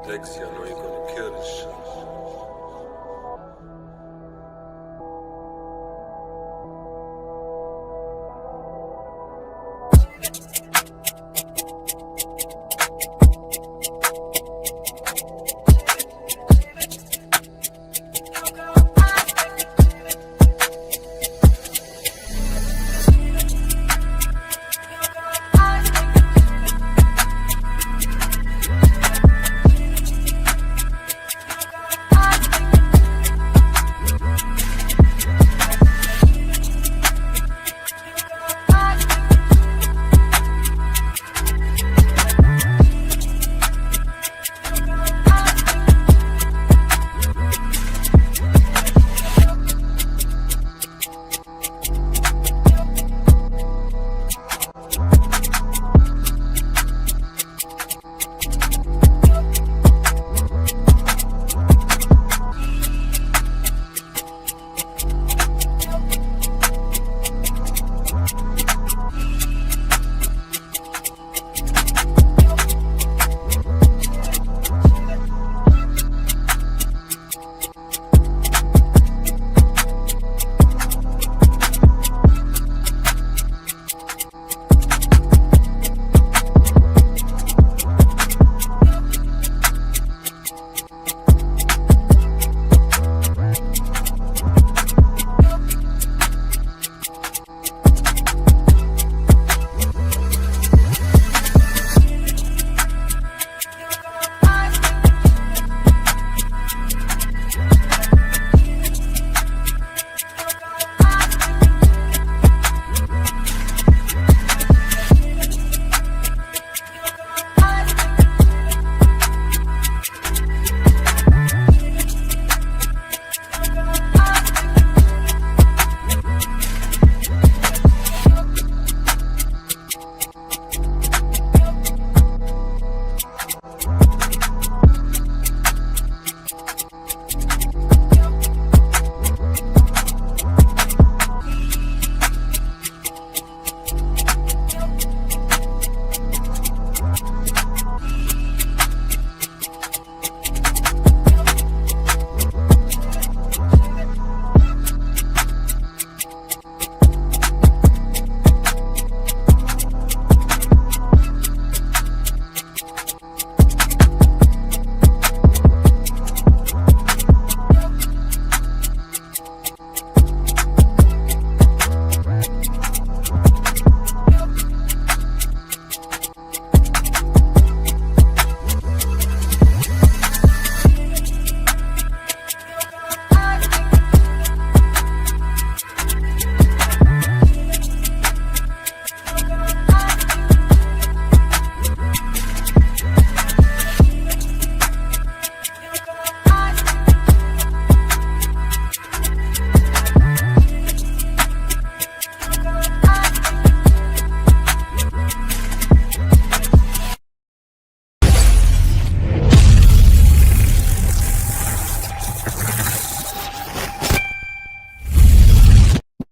Dexy, I know you're gonna kill this shit.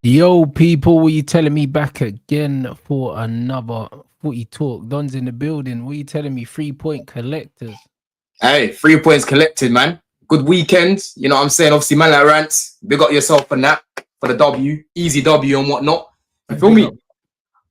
Yo, people, what you telling me back again for another footy talk? Don's in the building. What you telling me? 3-point collectors. Hey, 3 points collected, man. Good weekend. You know what I'm saying? Obviously, man, like Rants, big up yourself for that, for the W, easy W and whatnot. You feel me?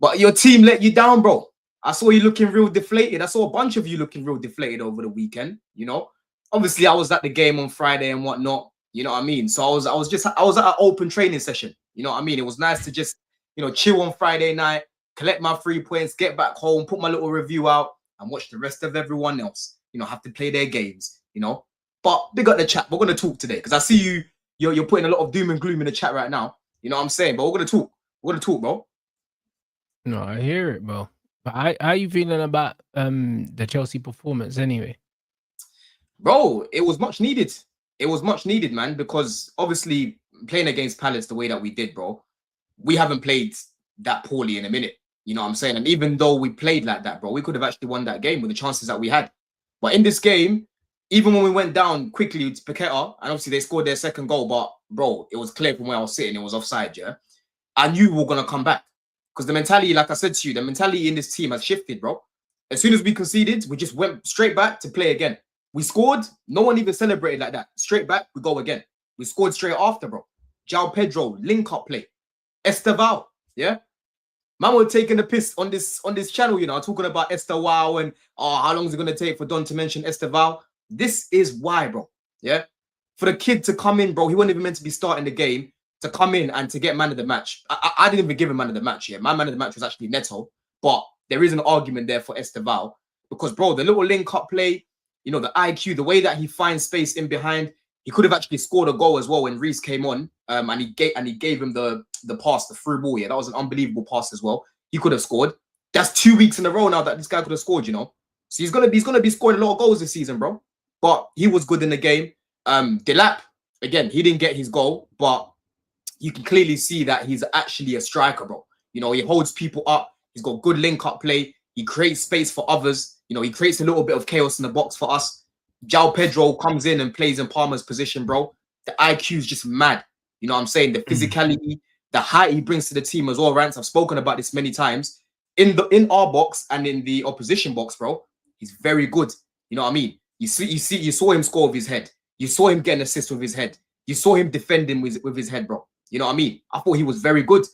But your team let you down, bro. I saw you looking real deflated. I saw a bunch of you looking real deflated over the weekend, you know? Obviously, I was at the game on Friday and whatnot. You know what I mean? So I was at an open training session. You know what I mean? It was nice to just, you know, chill on Friday night, collect my 3 points, get back home, put my little review out, and watch the rest of everyone else, you know, have to play their games, you know. But big up the chat. We're gonna talk today because I see you're putting a lot of doom and gloom in the chat right now. You know what I'm saying? But we're gonna talk. We're gonna talk, bro. No, I hear it, bro. But how you feeling about the Chelsea performance anyway? Bro, it was much needed. It was much needed, man, because obviously playing against Palace the way that we did, bro, we haven't played that poorly in a minute. You know what I'm saying? And even though we played like that, bro, we could have actually won that game with the chances that we had. But in this game, even when we went down quickly to Paqueta, and obviously they scored their second goal, but bro, it was clear from where I was sitting, it was offside, yeah? I knew we were going to come back. Because the mentality, like I said to you, the mentality in this team has shifted, bro. As soon as we conceded, we just went straight back to play again. We scored. No one even celebrated like that. Straight back, we go again. We scored straight after, bro. João Pedro, link-up play. Estevao, yeah? Man, we're taking the piss on this channel, you know, talking about Estevao and how long is it going to take for Don to mention Estevao? This is why, bro, yeah? For the kid to come in, bro, he wasn't even meant to be starting the game, to come in and to get man of the match. I didn't even give him man of the match, yeah? My man of the match was actually Neto, but there is an argument there for Estevao because, bro, the little link-up play, you know, the IQ, the way that he finds space in behind, he could have actually scored a goal as well when Reece came on, and he gave him the pass, the through ball. Yeah, that was an unbelievable pass as well. He could have scored. That's 2 weeks in a row now that this guy could have scored. You know, so he's gonna be scoring a lot of goals this season, bro. But he was good in the game. Delap, again, he didn't get his goal, but you can clearly see that he's actually a striker, bro. You know, he holds people up. He's got good link-up play. He creates space for others. You know, he creates a little bit of chaos in the box for us. João Pedro comes in and plays in Palmer's position, bro. The IQ is just mad. You know what I'm saying? The physicality, the height he brings to the team as well, Rants. I've spoken about this many times. In our box and in the opposition box, bro, he's very good. You know what I mean? You saw him score with his head. You saw him get an assist with his head. You saw him defending with his head, bro. You know what I mean? I thought he was very good.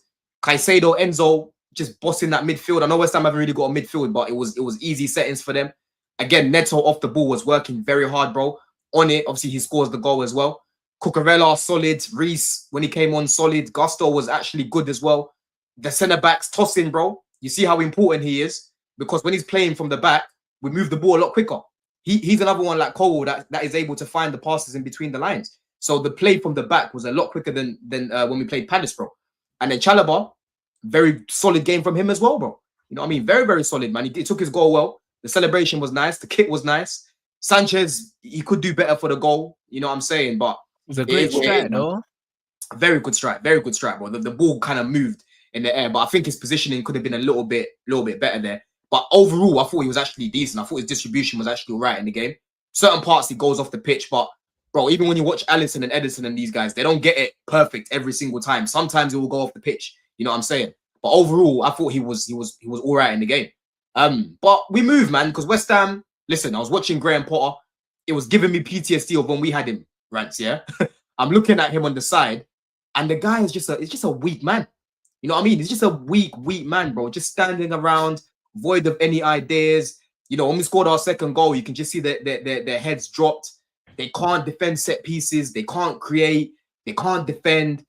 Caicedo, Enzo, just bossing that midfield. I know West Ham haven't really got a midfield, but it was easy settings for them. Again, Neto off the ball was working very hard, bro. On it, obviously, he scores the goal as well. Cucurella, solid. Reece, when he came on, solid. Gusto was actually good as well. The centre-backs tossing, bro. You see how important he is? Because when he's playing from the back, we move the ball a lot quicker. He's another one like Cole that is able to find the passes in between the lines. So the play from the back was a lot quicker than when we played Palace, bro. And then Chalobah, very solid game from him as well, bro. You know what I mean? Very, very solid, man. He took his goal well. The celebration was nice. The kit was nice. Sanchez, he could do better for the goal. You know what I'm saying? But it was a great strike, though. Very good strike. Very good strike, bro. The ball kind of moved in the air, but I think his positioning could have been a little bit better there. But overall, I thought he was actually decent. I thought his distribution was actually all right in the game. Certain parts he goes off the pitch, but bro, even when you watch Alisson and Edison and these guys, they don't get it perfect every single time. Sometimes it will go off the pitch. You know what I'm saying? But overall, I thought he was all right in the game. But we move, man, because West Ham. Listen, I was watching Graham Potter. It was giving me PTSD of when we had him, Rants. Yeah, I'm looking at him on the side, and the guy is just a weak man. You know what I mean? He's just a weak man, bro. Just standing around, void of any ideas. You know, when we scored our second goal, you can just see that their heads dropped. They can't defend set pieces. They can't create. They can't defend.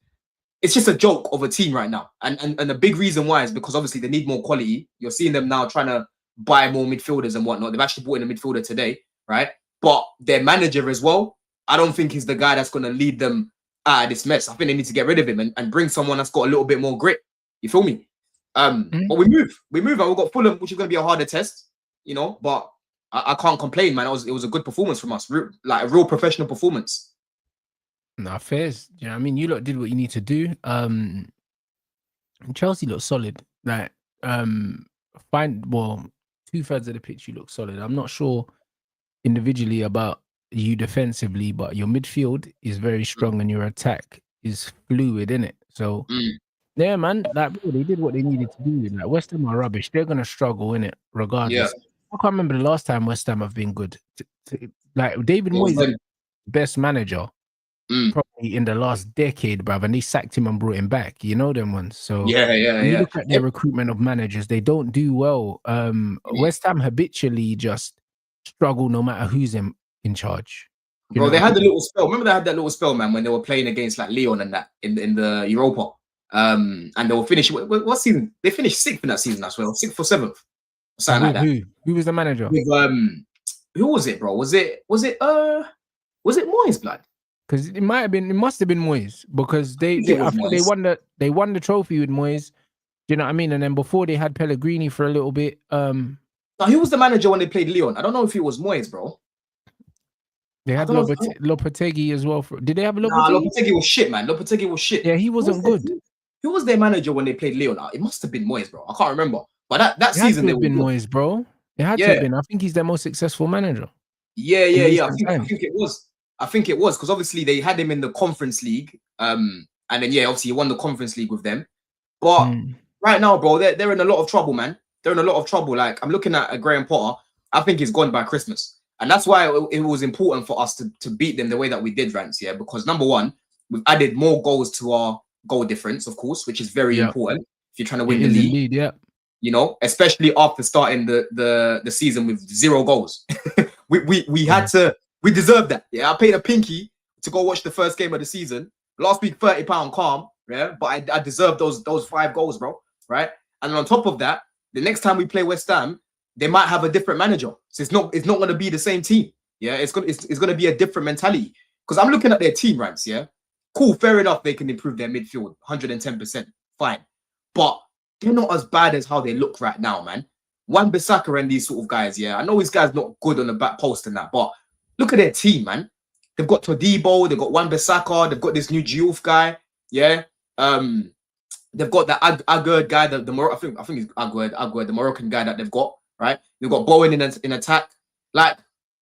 It's just a joke of a team right now. And the big reason why is because obviously they need more quality. You're seeing them now trying to buy more midfielders and whatnot. They've actually brought in a midfielder today, right? But their manager as well, I don't think he's the guy that's going to lead them out of this mess. I think they need to get rid of him and bring someone that's got a little bit more grit. You feel me? But we move and we've got Fulham, which is going to be a harder test, you know, but I can't complain, man. It was a good performance from us, like a real professional performance. Nah, fairs. You know what I mean? You lot did what you need to do. Chelsea looked solid. Like, 2/3 of the pitch you look solid. I'm not sure individually about you defensively, but your midfield is very strong and your attack is fluid, innit? So yeah, man, like bro, they did what they needed to do. Like West Ham are rubbish. They're gonna struggle, innit? Regardless. Yeah. I can't remember the last time West Ham have been good. Like David Moyes is the best manager probably in the last decade, bruv, and they sacked him and brought him back. You know them ones. So you look at their recruitment of managers, they don't do well. West Ham habitually just struggle no matter who's in charge. Bro, they had a little spell. Remember they had that little spell, man, when they were playing against like Lyon and that in the Europa. And they were finishing what season? They finished 6th in that season as well, 6th or 7th. Something like that. Who was the manager? With, who was it, bro? Was it Moyes, blood? Because it must have been Moyes, because I think they won the trophy with Moyes. Do you know what I mean? And then before they had Pellegrini for a little bit. Now, who was the manager when they played Lyon? I don't know if it was Moyes, bro. They had Lopetegui as well. Did they have Lopetegui? Nah, Lopetegui was shit, man. Lopetegui was shit. Yeah, he wasn't good. Who was their manager when they played Lyon? It must have been Moyes, bro. I can't remember. But that season they had to have been Moyes, bro. It had to have been. I think he's their most successful manager. Yeah. I think it was. I think it was because obviously they had him in the Conference League. And then obviously he won the Conference League with them. But right now, bro, they're in a lot of trouble, man. they're in a lot of trouble. Like I'm looking at Graham Potter. I think he's gone by Christmas, and that's why it was important for us to beat them the way that we did, Rants. Yeah, because number one, we've added more goals to our goal difference, of course, which is very important if you're trying to win the league. Indeed, yeah. You know, especially after starting the season with 0 goals. we had to, we deserved that. Yeah, I paid a pinky to go watch the first game of the season. Last week, £30 calm, yeah, but I deserved those 5 goals, bro, right? And on top of that, the next time we play West Ham, they might have a different manager. So it's not going to be the same team. Yeah, it's going to be a different mentality. Because I'm looking at their team, Rants, yeah? Cool, fair enough, they can improve their midfield, 110%, fine. But they're not as bad as how they look right now, man. Wan-Bissaka and these sort of guys, yeah. I know these guys not good on the back post and that, but look at their team, man. They've got Todibo, they've got Wan-Bissaka, they've got this new Diouf guy, yeah. They've got that Aguerd guy, I think it's Aguerd, the Moroccan guy that they've got, right? They've got Bowen in attack. Like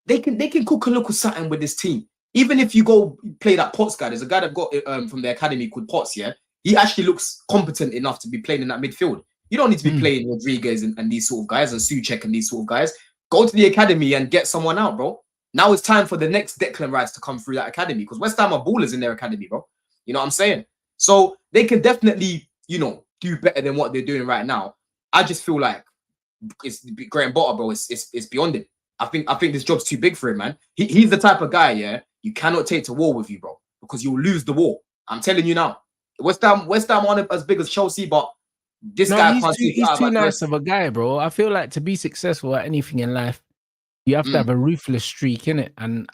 they can cook a little something with this team. Even if you go play that Potts guy, there's a guy that got from the academy called Potts, yeah. He actually looks competent enough to be playing in that midfield. You don't need to be playing Rodriguez and these sort of guys and Souček and these sort of guys. Go to the academy and get someone out, bro. Now it's time for the next Declan Rice to come through that academy because West Ham are ballers in their academy, bro. You know what I'm saying? So they can definitely, you know, do better than what they're doing right now. I just feel like it's Graham Potter, bro. It's beyond it. I think this job's too big for him, man. He's the type of guy, yeah, you cannot take to war with you, bro, because you'll lose the war. I'm telling you now. West Ham aren't as big as Chelsea, but this guy can't take it out. He's too nice of a guy, bro. I feel like to be successful at anything in life, you have to have a ruthless streak in it. And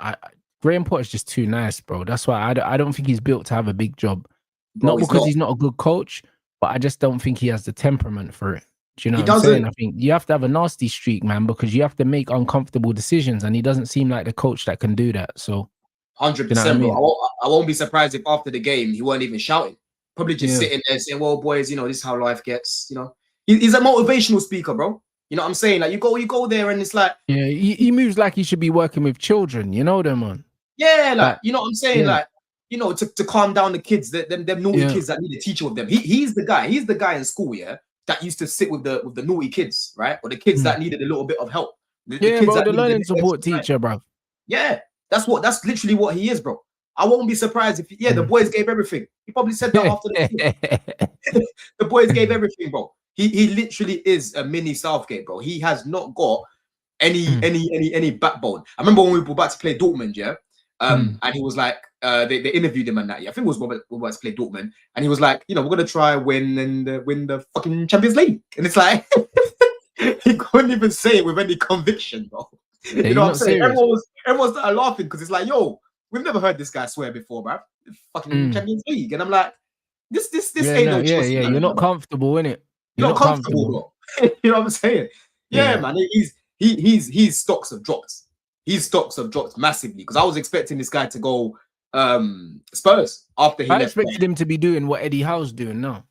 Graham Potter's just too nice, bro. That's why I don't think he's built to have a big job. Bro, not because he's not a good coach, but I just don't think he has the temperament for it. Do you know what I'm saying? I think you have to have a nasty streak, man, because you have to make uncomfortable decisions, and he doesn't seem like the coach that can do that. So 100%, bro. I won't be surprised if after the game he weren't even shouting. Probably just sitting there saying, well, boys, you know, this is how life gets, you know. He's a motivational speaker, bro. You know what I'm saying? Like, you go there and it's like... Yeah, he moves like he should be working with children, you know them, man. Yeah, like, you know what I'm saying? Like, you know, to calm down the kids, them naughty kids that need a teacher with them. He's the guy. He's the guy in school, yeah, that used to sit with the naughty kids, right? Or the kids that needed a little bit of help. The kids bro, the learning support teacher, bro. Yeah, that's literally what he is, bro. I won't be surprised if the boys gave everything. He probably said that after the game. The boys gave everything, bro. He literally is a mini Southgate, bro. He has not got any backbone. I remember when we were about to play Dortmund, yeah, and he was like, they interviewed him on that. Yeah, I think it was we were about to play Dortmund, and he was like, you know, we're gonna try win the fucking Champions League, and it's like he couldn't even say it with any conviction, bro. You know what I'm saying? Everyone started laughing because it's like, yo, we've never heard this guy swear before, bro. Fucking Champions League, and I'm like, this ain't no choice. Yeah, you're not comfortable in it. You're not comfortable, bro. You know what I'm saying? Yeah, man. His stocks have dropped. His stocks have dropped massively because I was expecting this guy to go Spurs after he left. I expected him to be doing what Eddie Howe's doing now.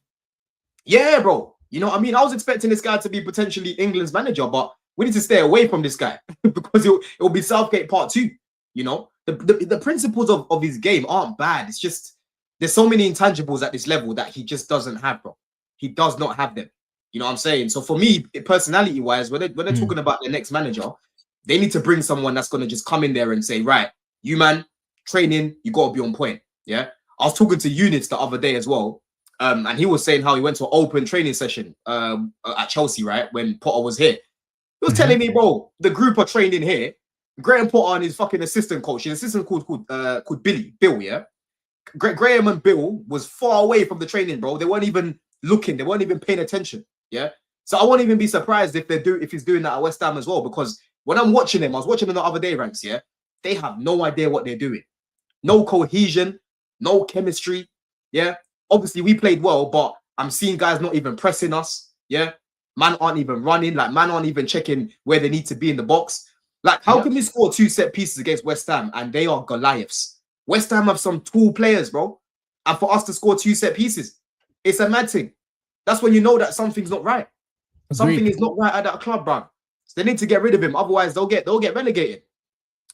Yeah, bro. You know what I mean? I was expecting this guy to be potentially England's manager, but we need to stay away from this guy because it will be Southgate Part 2. You know, the principles of his game aren't bad. It's just there's so many intangibles at this level that he just doesn't have, bro. He does not have them. You know what I'm saying? So for me, personality-wise, when they're talking about their next manager, they need to bring someone that's going to just come in there and say, right, you man, training, you got to be on point. Yeah. I was talking to Units the other day as well. And he was saying how he went to an open training session at Chelsea, right? When Potter was here. He was telling me, bro, the group are training here. Graham Potter and his fucking assistant coach, his assistant called Bill, yeah? Graham and Bill was far away from the training, bro. They weren't even looking. They weren't even paying attention, yeah? So I won't even be surprised if he's doing that at West Ham as well, because when I'm watching him, I was watching him the other day, Rants, yeah? They have no idea what they're doing. No cohesion, no chemistry, yeah? Obviously, we played well, but I'm seeing guys not even pressing us, yeah? Man aren't even running, like man aren't even checking where they need to be in the box. Like, how can we score 2 set pieces against West Ham and they are Goliaths? West Ham have some tall players, bro. And for us to score 2 set pieces, it's a mad thing. That's when you know that something's not right. Something is not right at that club, bro. So they need to get rid of him. Otherwise, they'll get relegated.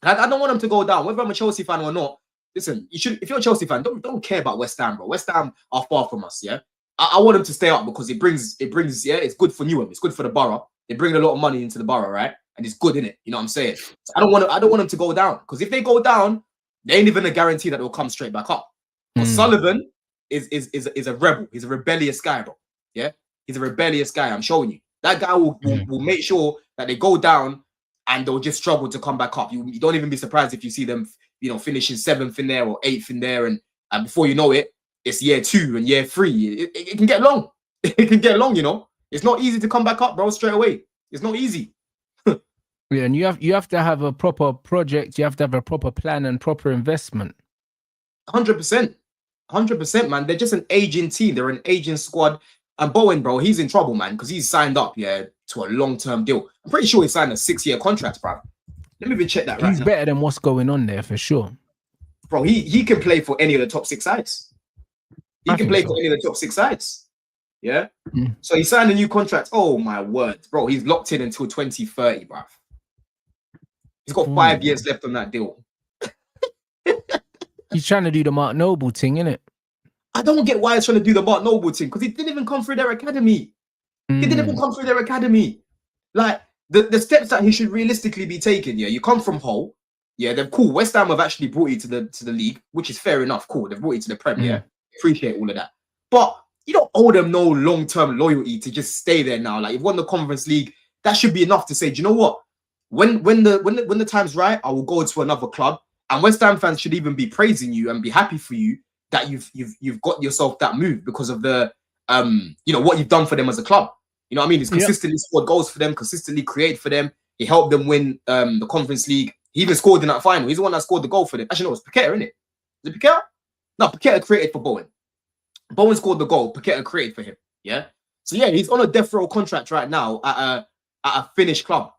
I don't want them to go down. Whether I'm a Chelsea fan or not, listen, if you're a Chelsea fan, don't care about West Ham, bro. West Ham are far from us, yeah? I want him to stay up because it brings yeah, it's good for Newham, it's good for the borough. They bring a lot of money into the borough, right? And it's good in it. You know what I'm saying? So I don't want them to go down, because if they go down, they ain't even a guarantee that they'll come straight back up. Because Sullivan is a rebel. He's a rebellious guy, bro. Yeah, he's a rebellious guy. I'm showing you. That guy will make sure that they go down and they'll just struggle to come back up. You don't even be surprised if you see them, you know, finishing 7th in there or 8th in there, and before you know it, it's year 2 and year 3. It can get long. It can get long, you know. It's not easy to come back up, bro, straight away. It's not easy. Yeah, and you have to have a proper project. You have to have a proper plan and proper investment. 100%. 100%, man. They're just an aging team. They're an aging squad. And Bowen, bro, he's in trouble, man, because he's signed up, yeah, to a long-term deal. I'm pretty sure he signed a 6-year contract, bro. Let me even check that right now. He's better than what's going on there, for sure. Bro, he can play for any of the top 6 sides. He can play for any of the top 6 sides. Yeah? So he signed a new contract. Oh, my word. Bro, he's locked in until 2030, bro. He's got 5 years left on that deal. He's trying to do the Mark Noble thing, innit? I don't get why he's trying to do the Mark Noble thing, because he didn't even come through their academy. He didn't even come through their academy. Like, the steps that he should realistically be taking, yeah, you come from Hull. Yeah, they're cool. West Ham have actually brought you to the league, which is fair enough. Cool. They've brought you to the Premier. Appreciate all of that. But you don't owe them no long-term loyalty to just stay there now. Like, you've won the Conference League. That should be enough to say, do you know what? When the time's right, I will go to another club. And West Ham fans should even be praising you and be happy for you that you've got yourself that move because of the you know, what you've done for them as a club. You know what I mean? He's consistently scored goals for them, consistently created for them. He helped them win the Conference League. He even scored in that final. He's the one that scored the goal for them. Actually, no, it was Paqueta, isn't it? Is it Paqueta? No, Paqueta created for Bowen. Bowen scored the goal. Paqueta created for him. Yeah. So yeah, he's on a death row contract right now at a Finnish club.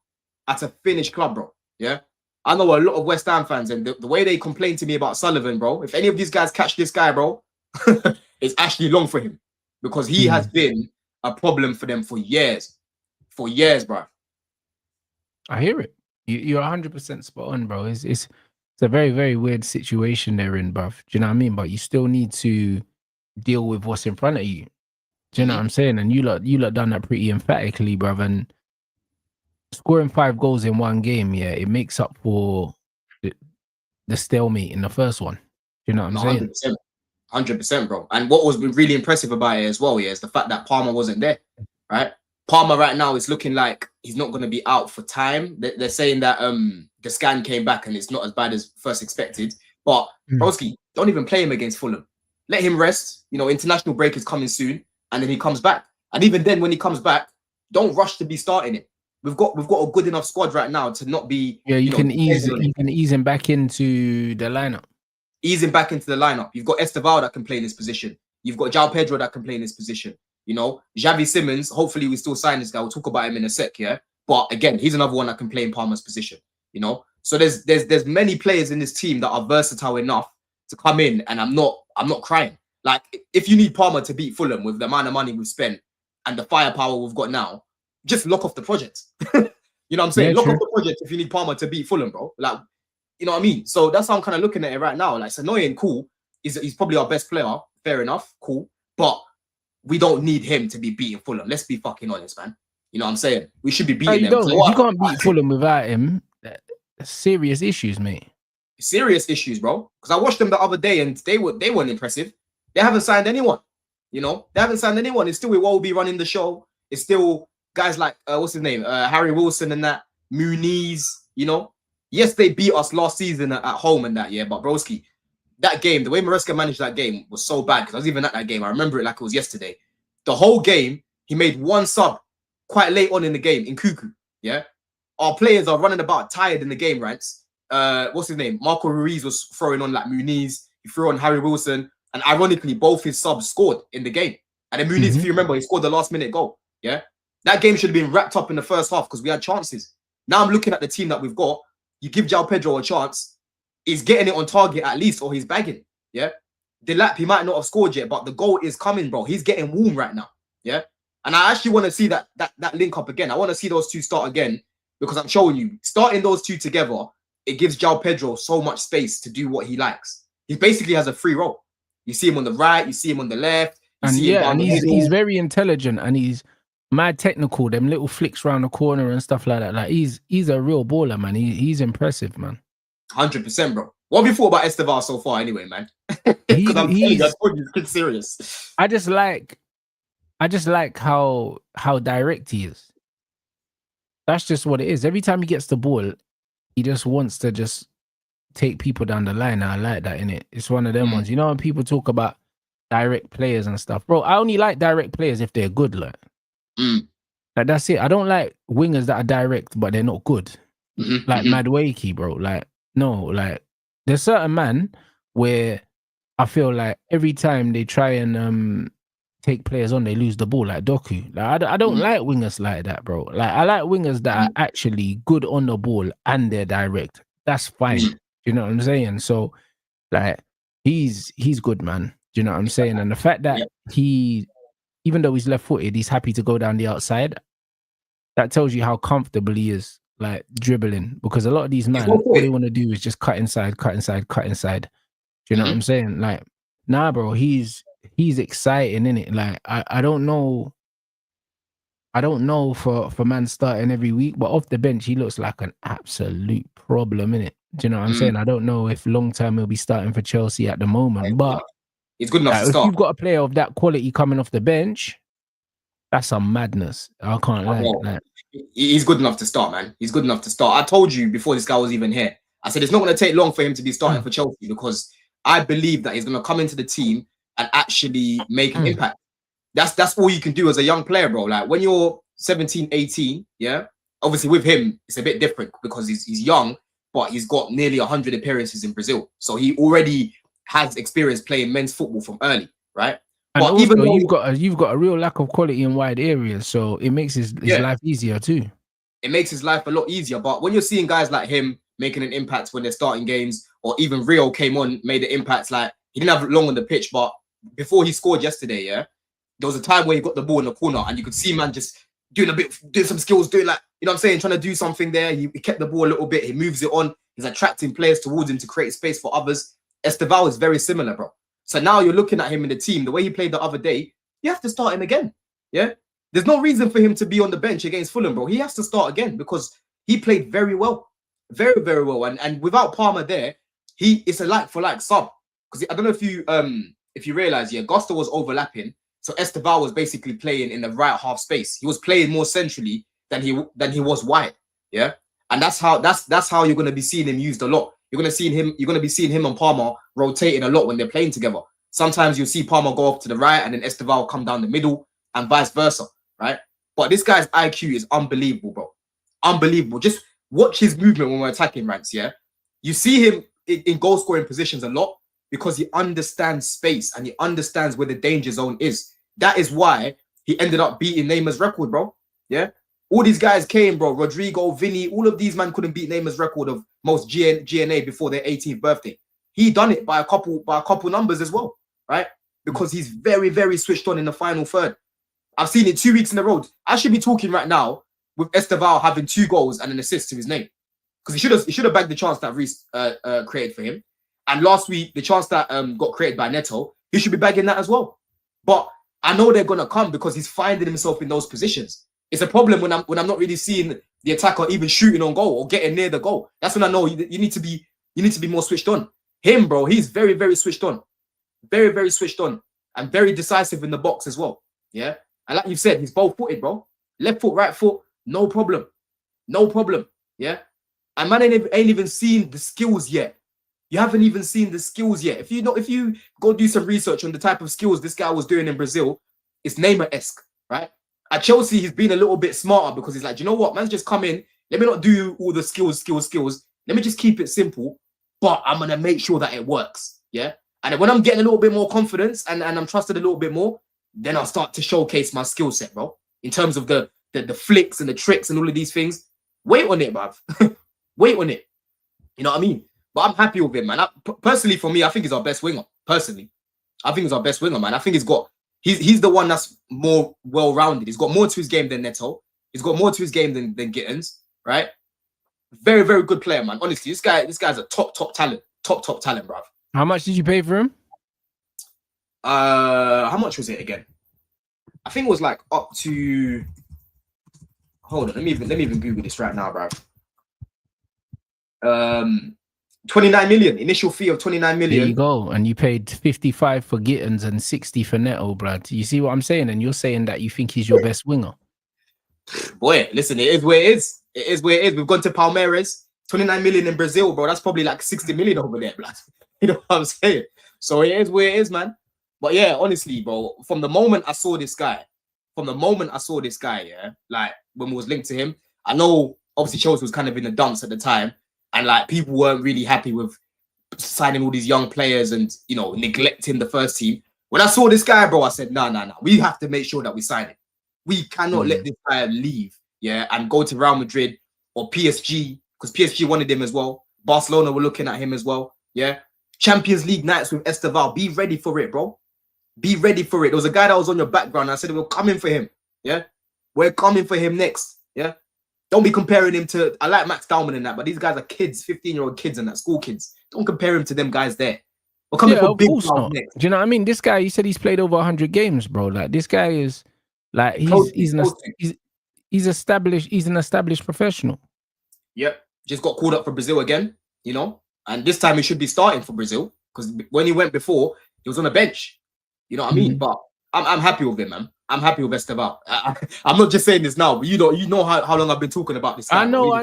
At a Finnish club, bro. Yeah. I know a lot of West Ham fans, and the way they complain to me about Sullivan, bro. If any of these guys catch this guy, bro, it's actually long for him, because he has been a problem for them for years. For years, bro. I hear it. You're 100% spot on, bro. It's a very, very weird situation they're in, bruv. Do you know what I mean? But you still need to deal with what's in front of you. Do you know what I'm saying? And you lot done that pretty emphatically, bruv. And scoring 5 goals in one game, yeah, it makes up for the stalemate in the first one. Do you know what I'm saying? 100%, bro. And what was really impressive about it as well, yeah, is the fact that Palmer wasn't there, right? Palmer right now is looking like he's not going to be out for time. They're saying that the scan came back and it's not as bad as first expected. But Broski, don't even play him against Fulham. Let him rest. You know, international break is coming soon, and then he comes back. And even then, when he comes back, don't rush to be starting it. We've got a good enough squad right now to not be. Yeah, you can ease him back into the lineup. Ease him back into the lineup. You've got Esteval that can play in this position. You've got João Pedro that can play in this position. You know, Xavi Simons, hopefully we still sign this guy. We'll talk about him in a sec, yeah? But again, he's another one that can play in Palmer's position, you know? So there's many players in this team that are versatile enough to come in, and I'm not crying. Like, if you need Palmer to beat Fulham with the amount of money we've spent and the firepower we've got now, just lock off the project. You know what I'm saying? Yeah, lock off the project if you need Palmer to beat Fulham, bro. Like, you know what I mean? So that's how I'm kind of looking at it right now. Like, it's annoying, cool. He's probably our best player, fair enough, cool. But we don't need him to be beating Fulham. Let's be fucking honest, man. You know what I'm saying? We should be beating them. If you can't beat Fulham without him, serious issues, mate. Serious issues, bro. Because I watched them the other day and they weren't impressive. They haven't signed anyone. You know, they haven't signed anyone. It's still Iwobi running the show. It's still guys like what's his name, Harry Wilson and that Muniz. You know, yes, they beat us last season at home and that, yeah. But broski, that game, the way Maresca managed that game was so bad, because I was even at that game. I remember it like it was yesterday. The whole game, he made one sub quite late on in the game, NKUNKU. Yeah, our players are running about tired in the game, Rants. What's his name? Marco Ruiz was throwing on like Muniz. He threw on Harry Wilson, and ironically, both his subs scored in the game. And then Muniz, if you remember, he scored the last minute goal. Yeah, that game should have been wrapped up in the first half because we had chances. Now I'm looking at the team that we've got. You give João Pedro a chance, he's getting it on target at least, or he's bagging. Yeah, Delap, he might not have scored yet, but the goal is coming, bro. He's getting warm right now. Yeah, and I actually want to see that link up again. I want to see those two start again, because I'm showing you, starting those two together, it gives João Pedro so much space to do what he likes. He basically has a free role. You see him on the right, you see him on the left. You see him down and the he's middle. very intelligent and he's mad technical. Them little flicks around the corner and stuff like that. Like he's a real baller, man. He's impressive, man. 100%, bro. What have you thought about Estevar so far, anyway, man? Because I'm telling you, I told you, it's serious. I just like how direct he is. That's just what it is. Every time he gets the ball, he just wants to just take people down the line. I like that, innit? It's one of them ones. You know when people talk about direct players and stuff, bro, I only like direct players if they're good, like that's it. I don't like wingers that are direct but they're not good. Like Madueke, bro. Like no, like there's certain man where I feel like every time they try and take players on, they lose the ball, like Doku. Like I don't like wingers like that, bro. Like I like wingers that are actually good on the ball and they're direct. That's fine. You know what I'm saying? So like he's good, man. Do you know what I'm saying? And the fact that he, even though he's left-footed, he's happy to go down the outside. That tells you how comfortable he is, like dribbling. Because a lot of these men, all they want to do is just cut inside. Do you know what I'm saying? Like, nah, bro, he's exciting, innit? Like, I don't know for man starting every week, but off the bench, he looks like an absolute problem, innit? Do you know what I'm saying? I don't know if long term he'll be starting for Chelsea at the moment, but he's good enough to if start. you've got a player of that quality coming off the bench, that's some madness. I can't lie. He's good enough to start, man. He's good enough to start. I told you before this guy was even here. I said it's not going to take long for him to be starting for Chelsea because I believe that he's going to come into the team and actually make an impact. That's all you can do as a young player, bro. Like when you're 17, 18, yeah. Obviously with him, it's a bit different because he's young, but he's got nearly 100 appearances in Brazil. So he already has experience playing men's football from early, right? And but also, even though you've got a real lack of quality in wide areas, so it makes his life easier too. It makes his life a lot easier. But when you're seeing guys like him making an impact when they're starting games, or even Rio came on, made an impact, like he didn't have long on the pitch, but before he scored yesterday, yeah, there was a time where he got the ball in the corner and you could see man just doing some skills, doing like, you know what I'm saying, trying to do something there. He kept the ball a little bit, he moves it on, he's attracting players towards him to create space for others. Esteval is very similar, bro. So now you're looking at him in the team, the way he played the other day, you have to start him again. Yeah. There's no reason for him to be on the bench against Fulham, bro. He has to start again because he played very well. Very, very well. And without Palmer there, it's a like-for-like sub. Because I don't know if you realize, yeah, Costa was overlapping. So Esteval was basically playing in the right half space. He was playing more centrally than he was wide. Yeah. And that's how you're going to be seeing him used a lot. You're going to be seeing him and Palmer rotating a lot when they're playing together. Sometimes you'll see Palmer go off to the right and then Esteval come down the middle and vice versa, right? But this guy's IQ is unbelievable, bro. Unbelievable. Just watch his movement when we're attacking, Rants, yeah? You see him in goal-scoring positions a lot because he understands space and he understands where the danger zone is. That is why he ended up beating Neymar's record, bro. Yeah? All these guys came, bro. Rodrigo, Vinny, all of these men couldn't beat Neymar's record of most GNA before their 18th birthday. He done it by a couple numbers as well, right? Because he's very, very switched on in the final third. I've seen it 2 weeks in a row. I should be talking right now with Esteval having 2 goals and an assist to his name. Because he should have bagged the chance that Reece created for him. And last week, the chance that got created by Neto, he should be bagging that as well. But I know they're gonna come because he's finding himself in those positions. It's a problem when I'm not really seeing the attacker even shooting on goal or getting near the goal. That's when I know you need to be more switched on. Him, bro, he's very, very switched on. Very, very switched on. And very decisive in the box as well. Yeah. And like you said, he's both footed, bro. Left foot, right foot, no problem. No problem. Yeah. And man ain't even seen the skills yet. You haven't even seen the skills yet. If you go do some research on the type of skills this guy was doing in Brazil, it's Neymar-esque, right? At Chelsea, he's been a little bit smarter because he's like, you know what? Man's just come in. Let me not do all the skills. Let me just keep it simple, but I'm going to make sure that it works. Yeah. And when I'm getting a little bit more confidence and I'm trusted a little bit more, then I'll start to showcase my skill set, bro. In terms of the flicks and the tricks and all of these things. Wait on it, bruv. Wait on it. You know what I mean? But I'm happy with him, man. Personally, for me, I think he's our best winger. Personally, I think he's our best winger, man. I think he's the one that's more well-rounded. He's got more to his game than Neto. He's got more to his game than Gittins, right? Very, very good player, man. Honestly, this guy's a top talent. Top talent, bruv. How much did you pay for him? How much was it again? I think it was like up to. Hold on, let me even Google this right now, bro. 29 million initial fee of 29 million. There you go, and you paid 55 for Gittins and 60 for Neto, Brad. You see what I'm saying? And you're saying that you think he's your best winger. Boy, listen, it is where it is. It is where it is. We've gone to Palmeiras, 29 million in Brazil, bro. That's probably like 60 million over there, blood. You know what I'm saying? So it is where it is, man. But yeah, honestly, bro, from the moment I saw this guy, yeah, like when we was linked to him, I know obviously Chelsea was kind of in the dumps at the time, and like people weren't really happy with signing all these young players and, you know, neglecting the first team. When I saw this guy, bro, I said, nah. We have to make sure that we sign him. We cannot let this guy leave, yeah, and go to Real Madrid or PSG, because PSG wanted him as well. Barcelona were looking at him as well, yeah. Champions League nights with Esteval. Be ready for it, bro. Be ready for it. There was a guy that was on your background. I said, we're coming for him, yeah. We're coming for him next, yeah. Don't be comparing him to, I like Max Dowman and that, but these guys are kids, 15-year-old kids and that, school kids. Don't compare him to them guys there. We're coming for big guys next. Do you know what I mean? This guy, he said he's played over 100 games, bro. Like, this guy is, like, he's an established professional. Yep. Just got called up for Brazil again, you know, and this time he should be starting for Brazil, because when he went before, he was on the bench. You know what I mean? But I'm happy with him, man. I'm happy with Esteval. I'm not just saying this now, but you know how long I've been talking about this guy. I know,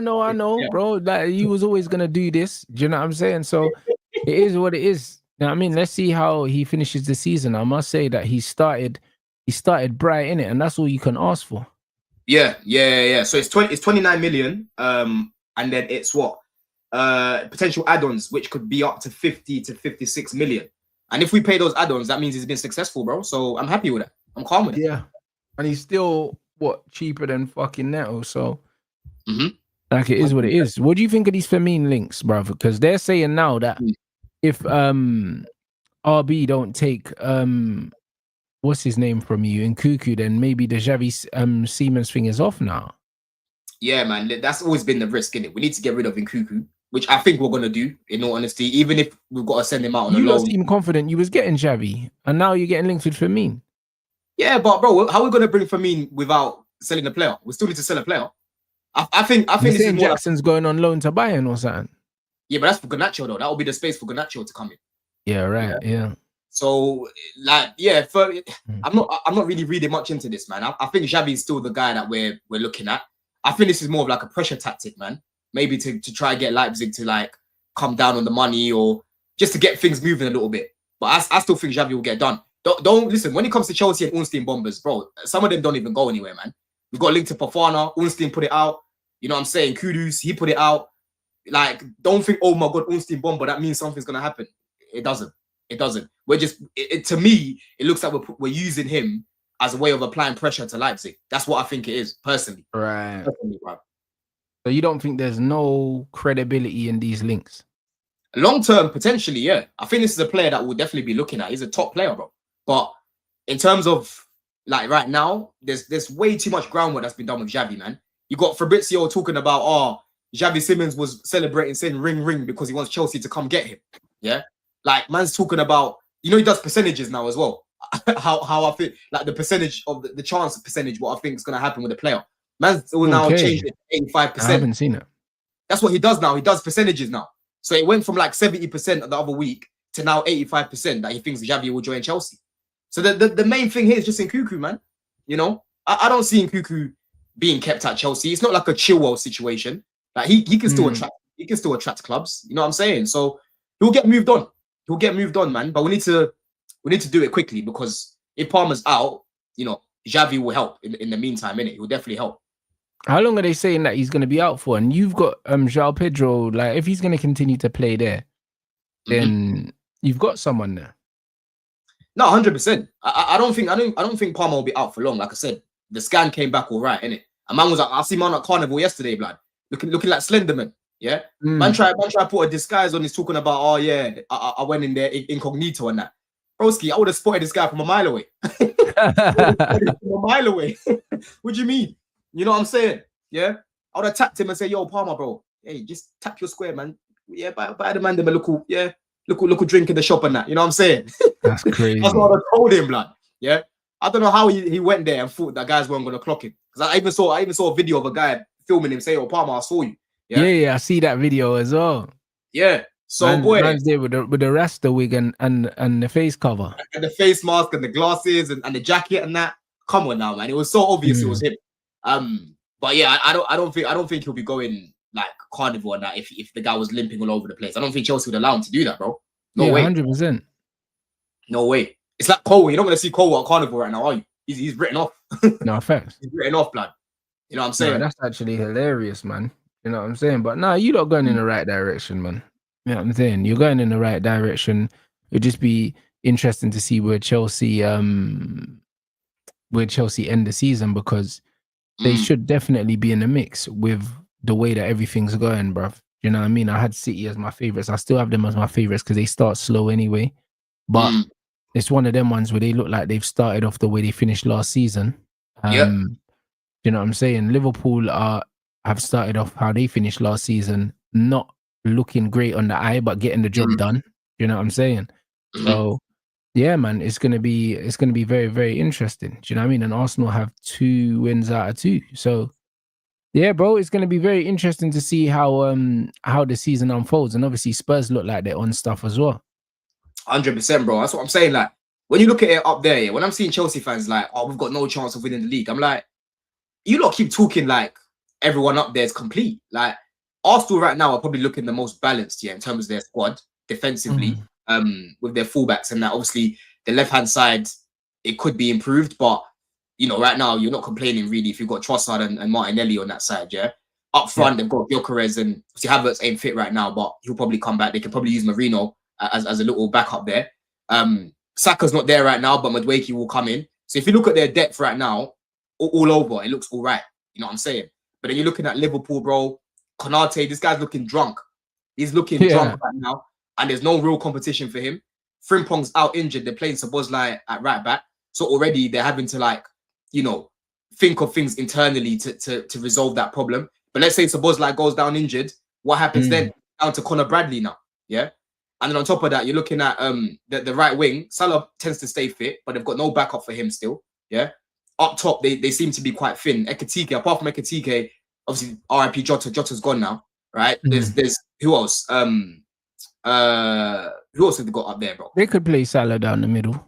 yeah, bro. Like, he was always gonna do this. Do you know what I'm saying? So it is what it is. You know what I mean? Let's see how he finishes the season. I must say that he started bright in it, and that's all you can ask for. Yeah. So it's 29 million. And then it's what? Potential add-ons, which could be up to 50 to 56 million. And if we pay those add-ons, that means he's been successful, bro. So I'm happy with it. I'm calm with it. Yeah. And he's still cheaper than fucking Neto. So like, it is what it is. What do you think of these Firmino links, brother? Because they're saying now that if RB don't take what's his name from you, NKUNKU, then maybe the Xavi SIMONS thing is off now. Yeah, man. That's always been the risk, innit? We need to get rid of NKUNKU, which I think we're gonna do, in all honesty, even if we've got to send him out on a loan. You don't seem confident you was getting Xavi, and now you're getting linked with Firmino. Yeah, but bro, how are we gonna bring Firmino without selling a player? We still need to sell a player. I think this is more Jackson's going on loan to Bayern or something. Yeah, but that's for Garnacho though. That will be the space for Garnacho to come in. Yeah, right. Yeah. So, like, yeah, I'm not really reading much into this, man. I think Xavi is still the guy that we're looking at. I think this is more of like a pressure tactic, man. Maybe to try and get Leipzig to like come down on the money, or just to get things moving a little bit. But I still think Xavi will get done. Don't listen, when it comes to Chelsea and Ornstein bombers, bro, some of them don't even go anywhere, man. We've got a link to Fofana. Ornstein put it out. You know what I'm saying? Kudus, he put it out. Like, don't think, oh my God, Ornstein bomber, that means something's gonna happen. It doesn't. We're just, to me, it looks like we're using him as a way of applying pressure to Leipzig. That's what I think it is, personally. Right. Personally, bro. So you don't think there's no credibility in these links? Long term, potentially, yeah. I think this is a player that we'll definitely be looking at. He's a top player, bro. But in terms of, like, right now, there's way too much groundwork that's been done with Xavi, man. You got Fabrizio talking about, Xavi Simons was celebrating, saying ring, ring, because he wants Chelsea to come get him. Yeah? Like, man's talking about, you know, he does percentages now as well. how I think, like, the percentage of the chance percentage, what I think is going to happen with the player. Man's will now change it to 85%. I haven't seen it. That's what he does now. He does percentages now. So it went from like 70% the other week to now 85% that he thinks Xavi will join Chelsea. So the main thing here is just NKUNKU, man. You know, I don't see NKUNKU being kept at Chelsea. It's not like a Chilwell situation. Like, he can still attract clubs. You know what I'm saying? So he'll get moved on. He'll get moved on, man. But we need to do it quickly, because if Palmer's out, you know, Xavi will help in the meantime, innit? He will definitely help. How long are they saying that he's going to be out for? And you've got João Pedro. Like, if he's going to continue to play there, then you've got someone there. No, 100%. I don't think Palmer will be out for long. Like I said, the scan came back all right, innit? A man was like, I see man at Carnival yesterday, blood, looking like Slenderman. Yeah, man try to put a disguise on. He's talking about, oh yeah, I went in there incognito and that. Broski, I would have spotted this guy from a mile away. What do you mean? You know what I'm saying? Yeah, I would have tapped him and say, yo, Palmer, bro, hey, just tap your square, man. Yeah, buy the man them a look cool. Yeah, look drink in the shop and that. You know what I'm saying? That's crazy. That's what I told him, blood. Yeah. I don't know how he went there and thought that guys weren't gonna clock him. Because I even saw a video of a guy filming him say, "Oh, Palmer, I saw you." Yeah, I see that video as well. Yeah. So man's there with the Rasta wig and the face cover. And the face mask and the glasses and the jacket and that. Come on now, man. It was so obvious it was him. But yeah, I don't think he'll be going like carnival and that if the guy was limping all over the place. I don't think Chelsea would allow him to do that, bro. No way. 100%. No way. It's like Cole. You're not gonna see Cole at carnival right now, are you? He's written off. No facts. He's written off, blood. You know what I'm saying? No, that's actually hilarious, man. You know what I'm saying? But no, you're not going in the right direction, man. You know what I'm saying? You're going in the right direction. It'd just be interesting to see where Chelsea end the season, because they should definitely be in the mix with the way that everything's going, bruv. You know what I mean? I had City as my favorites. I still have them as my favorites because they start slow anyway. But it's one of them ones where they look like they've started off the way they finished last season. You know what I'm saying? Liverpool have started off how they finished last season, not looking great on the eye, but getting the job done. You know what I'm saying? So yeah, man, it's gonna be very, very interesting. Do you know what I mean? And Arsenal have 2 wins out of 2. So yeah, bro, it's gonna be very interesting to see how the season unfolds. And obviously Spurs look like they're on stuff as well. 100%, bro. That's what I'm saying. Like, when you look at it up there, when I'm seeing Chelsea fans like, oh, we've got no chance of winning the league, I'm like, you lot keep talking like everyone up there is complete. Like, Arsenal right now are probably looking the most balanced, in terms of their squad defensively, with their fullbacks and that. Obviously, the left-hand side, it could be improved, but you know, right now you're not complaining really if you've got Trossard and Martinelli on that side, Up front, they've got Gyökeres, and obviously Havertz ain't fit right now, but he'll probably come back. They can probably use Marino as a little backup there. Saka's not there right now, but Madueke will come in. So if you look at their depth right now, all over, it looks all right. You know what I'm saying? But then you're looking at Liverpool, bro. Konate, this guy's looking drunk. He's looking drunk right now, and there's no real competition for him. Frimpong's out injured. They're playing Szoboszlai at right back. So already they're having to, like, you know, think of things internally to resolve that problem. But let's say Szoboszlai goes down injured. What happens then? Down to Conor Bradley now, And then on top of that, you're looking at the right wing. Salah tends to stay fit, but they've got no backup for him still, Up top, they seem to be quite thin. Ekitike, apart from Ekitike, obviously RIP Jota. Jota's gone now, right? There's who else? Who else have they got up there, bro? They could play Salah down the middle.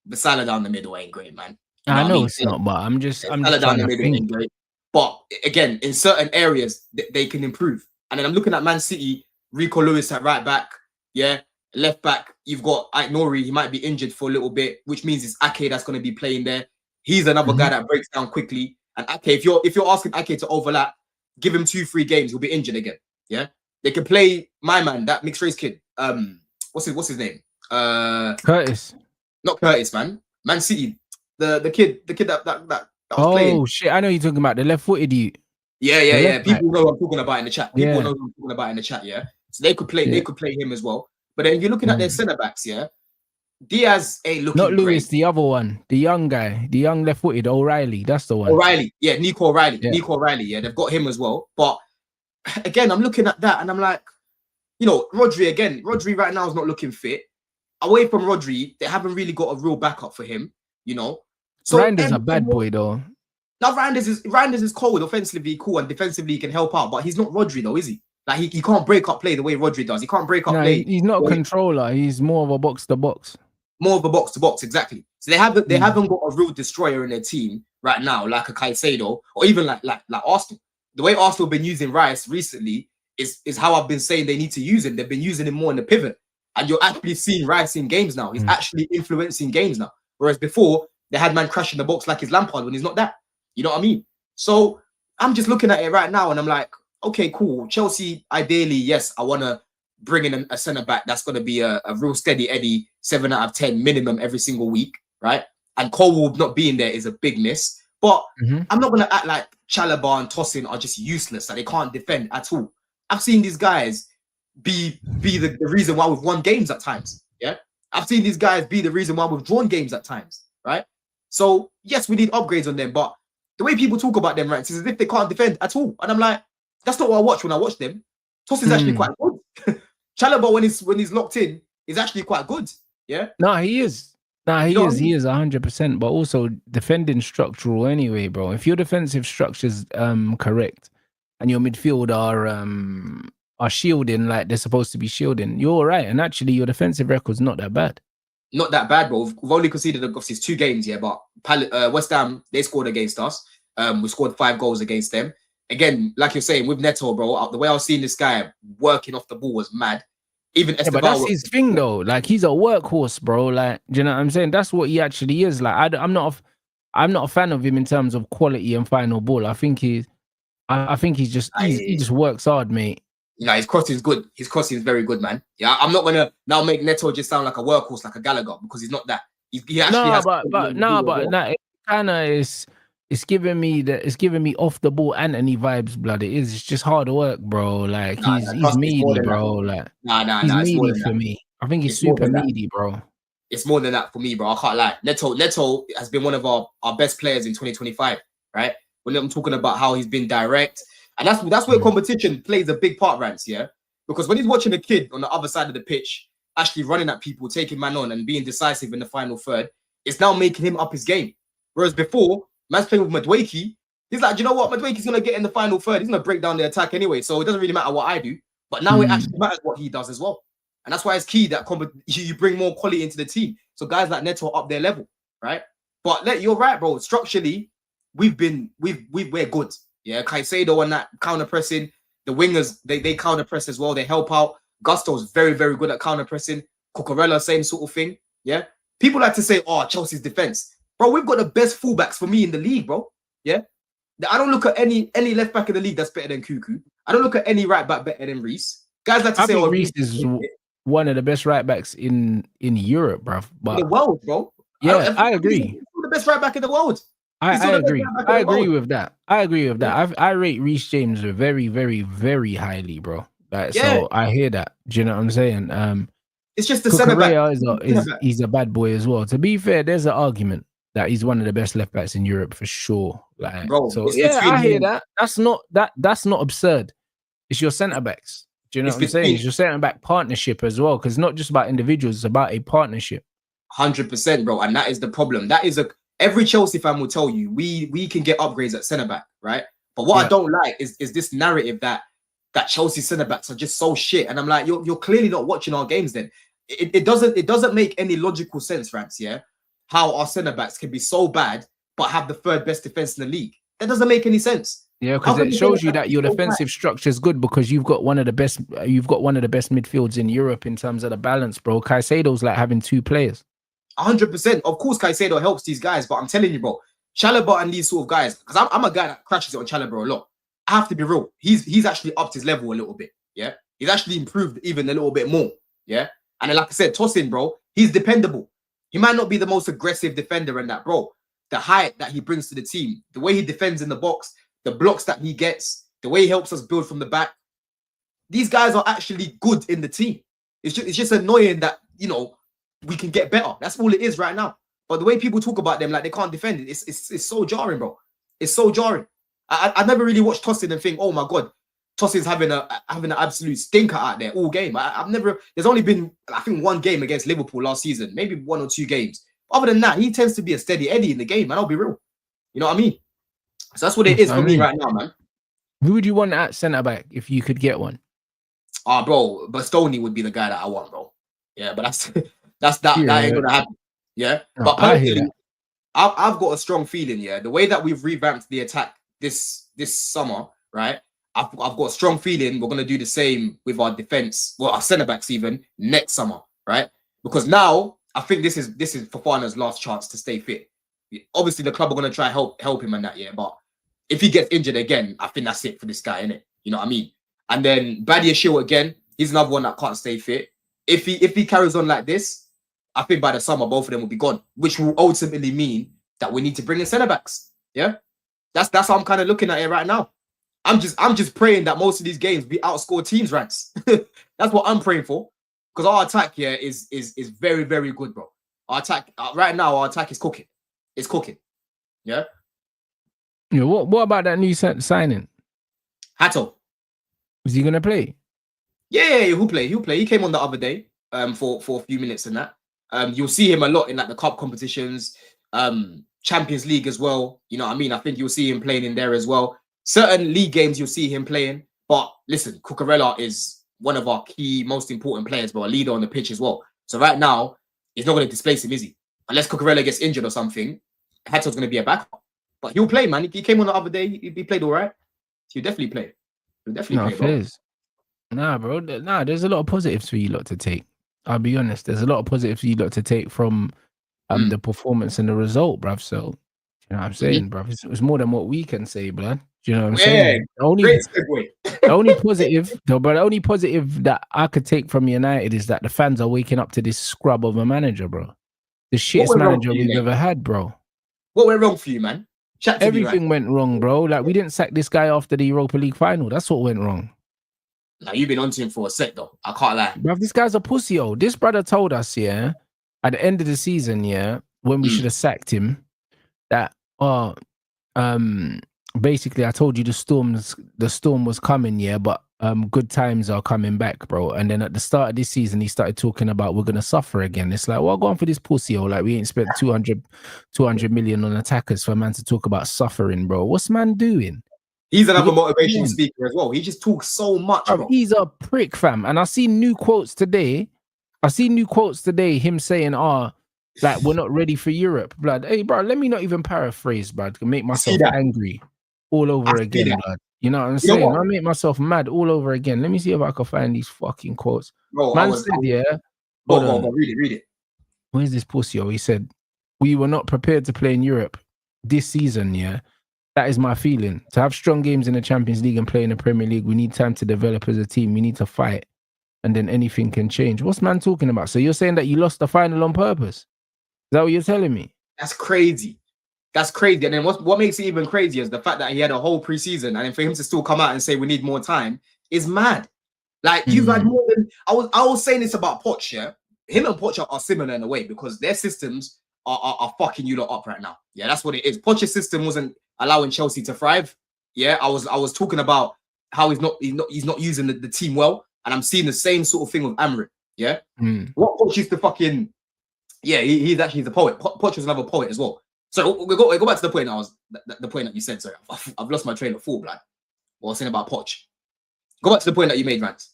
But Salah down the middle ain't great, man. I know it's not, but I'm just down the middle ain't great. But again, in certain areas, they can improve. And then I'm looking at Man City, Rico Lewis at right back, left back. You've got Ait Nori. He might be injured for a little bit, which means it's Ake that's going to be playing there. He's another guy that breaks down quickly. And Ake, if you're asking Ake to overlap, give him 2-3 games, he'll be injured again. They can play my man, that mixed race kid. What's his name? Curtis. Not Curtis, man. Man City. The kid that was playing. Oh shit! I know you're talking about the left-footed you. Yeah. People know what I'm talking about in the chat. People know what I'm talking about in the chat. So they could play. They could play him as well. But then you're looking at their centre backs. Diaz ain't looking. Not Lewis, great. the other one, the young guy, the young left-footed O'Reilly. That's the one. O'Reilly, Nico O'Reilly. Nico O'Reilly. They've got him as well. But again, I'm looking at that and I'm like, you know, Rodri again. Rodri right now is not looking fit. Away from Rodri, they haven't really got a real backup for him. You know. So Rander's a bad boy though. Now Randers is cold, offensively cool, and defensively he can help out, but he's not Rodri though, is he? Like he can't break up play the way Rodri does. He can't break up play. He's not a controller. He's more of a box to box. More of a box to box, exactly. So they haven't got a real destroyer in their team right now, like a Caicedo, or even like Arsenal. The way Arsenal have been using Rice recently is how I've been saying they need to use him. They've been using him more in the pivot, and you're actually seeing Rice in games now. He's actually influencing games now, whereas before they had man crashing the box like his Lampard when he's not that. You know what I mean? So I'm just looking at it right now and I'm like, okay, cool. Chelsea, ideally, yes, I want to bring in a centre-back that's going to be a real steady Eddie, 7 out of 10 minimum every single week, right? And Colwood not being there is a big miss. But I'm not going to act like Chalobah and Tosin are just useless, that they can't defend at all. I've seen these guys be the reason why we've won games at times, I've seen these guys be the reason why we've drawn games at times, right? So, yes, we need upgrades on them, but the way people talk about them, Rants, is as if they can't defend at all. And I'm like, that's not what I watch when I watch them. Tosin's actually quite good. Chalobah, when he's locked in, is actually quite good. Yeah. No, he is. Nah, You know he what is. I mean? He is 100%. But also defending structural anyway, bro. If your defensive structure's correct, and your midfield are shielding like they're supposed to be shielding, you're all right. And actually, your defensive record's not that bad. Not that bad, bro. We've only conceded obviously 2 games, yeah. But West Ham, they scored against us. We scored 5 goals against them. Again, like you're saying, with Neto, bro, the way I was seeing this guy working off the ball was mad. Even Yeah, but that's Esteval, his thing, though. Like, he's a workhorse, bro. Like, do you know what I'm saying? That's what he actually is. Like, I'm not a fan of him in terms of quality and final ball. I think he just works hard, mate. you know, his crossing is good. His crossing is very good, man. Yeah, I'm not gonna now make Neto just sound like a workhorse, like a Gallagher, because he's not that. He actually has. It kind of is. It's giving me off the ball Anthony vibes, blood. It is. It's just hard work, bro. Like he's meaty, bro. Like he's meaty for me. I think he's super meaty, bro. It's more than that for me, bro. I can't lie. Neto has been one of our best players in 2025, right? When I'm talking about how he's been direct, and that's where competition plays a big part, Rants, yeah? Because when he's watching a kid on the other side of the pitch, actually running at people, taking man on and being decisive in the final third, it's now making him up his game. Whereas before, man's playing with Madueke, he's like, do you know what? Madueke's going to get in the final third. He's going to break down the attack anyway, so it doesn't really matter what I do. But now it actually matters what he does as well. And that's why it's key that you bring more quality into the team. So guys like Neto up their level, right? But you're right, bro. Structurally, we're good. Yeah, Caicedo and that counter pressing. The wingers, they counter press as well. They help out. Gusto's very, very good at counter pressing. Cucurella, same sort of thing. Yeah. People like to say, oh, Chelsea's defense. Bro, we've got the best fullbacks for me in the league, bro. Yeah. I don't look at any left back in the league that's better than Nkunku. I don't look at any right back better than Reece. Guys like to say, oh, Reece is one of the best right backs in Europe, bro. But in the world, bro. Yeah, I agree. He's the best right back in the world. I agree. I agree with that. I rate Reece James very, very, very highly, bro. Like, so I hear that. Do you know what I'm saying? It's just the centre back. He's a bad boy as well. To be fair, there's an argument that he's one of the best left backs in Europe for sure. Like, bro, so yeah, I hear that. That's not absurd. It's your centre backs. Do you know what I'm saying? It's your centre back partnership as well, because it's not just about individuals; it's about a partnership. 100%, bro, and that is the problem. That is every Chelsea fan will tell you we can get upgrades at centre back, right? But what I don't like is this narrative that Chelsea centre backs are just so shit, and I'm like, you're clearly not watching our games. Then it doesn't make any logical sense, Rants. Yeah, how our centre backs can be so bad but have the third best defense in the league. That doesn't make any sense. Yeah, because it shows you that your defensive structure is good because you've got one of the best midfields in Europe in terms of the balance, bro. Caicedo's like having 2 players. 100%. Of course, Caicedo helps these guys, but I'm telling you, bro, Chalobah and these sort of guys, because I'm a guy that crashes it on Chalobah a lot. I have to be real. He's actually upped his level a little bit. Yeah, he's actually improved even a little bit more. Yeah, and then, like I said, Tosin, bro, he's dependable. He might not be the most aggressive defender in that, bro. The height that he brings to the team, the way he defends in the box, the blocks that he gets, the way he helps us build from the back. These guys are actually good in the team. It's just annoying that, you know, we can get better. That's all it is right now. But the way people talk about them like they can't defend it, it's so jarring, bro. It's so jarring. I never really watched Tosin and think, oh my God, Tosin's having an absolute stinker out there all game. There's only been, I think, 1 game against Liverpool last season, maybe 1 or 2 games. Other than that, he tends to be a steady Eddie in the game, man. I'll be real. You know what I mean? So that's what it is for me right now, man. Who would you want at centre back if you could get one? Bro, Bastoni would be the guy that I want, bro. Yeah, but that ain't gonna happen. Yeah, no, but personally, I've got a strong feeling. Yeah, the way that we've revamped the attack this summer, right? I've got a strong feeling we're gonna do the same with our defense, well, our centre backs even next summer, right? Because now I think this is Fofana's last chance to stay fit. Obviously, the club are gonna try help him in that year, but if he gets injured again, I think that's it for this guy, innit? You know what I mean? And then Badiashile again, he's another one that can't stay fit. If he carries on like this, I think by the summer both of them will be gone, which will ultimately mean that we need to bring in centre backs. Yeah, that's how I'm kind of looking at it right now. I'm just praying that most of these games we outscore teams' Rants. That's what I'm praying for, because our attack here is very, very good, bro. Our attack right now, our attack is cooking. It's cooking. Yeah. Yeah. What about that new signing? Hato. Is he gonna play? Yeah, he'll play. He'll play. He came on the other day for a few minutes and that. You'll see him a lot in like the cup competitions, Champions League as well. You know what I mean? I think you'll see him playing in there as well. Certain league games you'll see him playing. But listen, Cucurella is one of our key, most important players, but a leader on the pitch as well. So right now, he's not going to displace him, is he? Unless Cucurella gets injured or something, Hatton's going to be a backup. But he'll play, man. He came on the other day. He played all right. He'll definitely play. He'll definitely play, bro. Nah, bro. Nah, there's a lot of positives for you lot to take. I'll be honest. There's a lot of positives for you lot to take from the performance and the result, bruv. So, you know what I'm saying, bruv? It's more than what we can say, bruv. Do you know what I'm saying? The only positive that I could take from United is that the fans are waking up to this scrub of a manager, bro. The shittest manager we've ever had, bro. What went wrong for you, man? Everything went wrong, bro. Like, we didn't sack this guy after the Europa League final. That's what went wrong. Now, you've been on to him for a sec, though. I can't lie. Bruv, this guy's a pussy, This brother told us, at the end of the season, when we should have sacked him, that, basically, I told you the storm was coming, but good times are coming back, bro. And then at the start of this season, he started talking about we're gonna suffer again. It's like, well, go on for this pussy, like we ain't spent 200 million on attackers for a man to talk about suffering, bro. What's man doing? He's another motivational speaker as well. He just talks so much, bro. He's a prick, fam. And I see new quotes today. Him saying, like, we're not ready for Europe, blood. Hey, bro, let me not even paraphrase, blood. To make myself angry all over again, blood. You know what I'm saying? I make myself mad all over again. Let me see if I can find these fucking quotes. Bro, man said, read it. Where's this pussy? He said, we were not prepared to play in Europe this season, That is my feeling. To have strong games in the Champions League and play in the Premier League, we need time to develop as a team. We need to fight. And then anything can change. What's man talking about? So you're saying that you lost the final on purpose? Is that what you're telling me? That's crazy. That's crazy. And then what makes it even crazier is the fact that he had a whole preseason, and then for him to still come out and say we need more time is mad. Like, you've had more than... I was saying this about Poch, Him and Poch are similar in a way because their systems are fucking you lot up right now. Yeah, that's what it is. Poch's system wasn't allowing Chelsea to thrive. Yeah, I was talking about how he's not using the team well, and I'm seeing the same sort of thing with Amrit. Yeah, what Poch used to fucking he's actually the poet. Poch was another poet as well. So we go back to the point. The point that you said. Sorry, I've lost my train of thought, blood. What I was saying about Poch. Go back to the point that you made, Rants.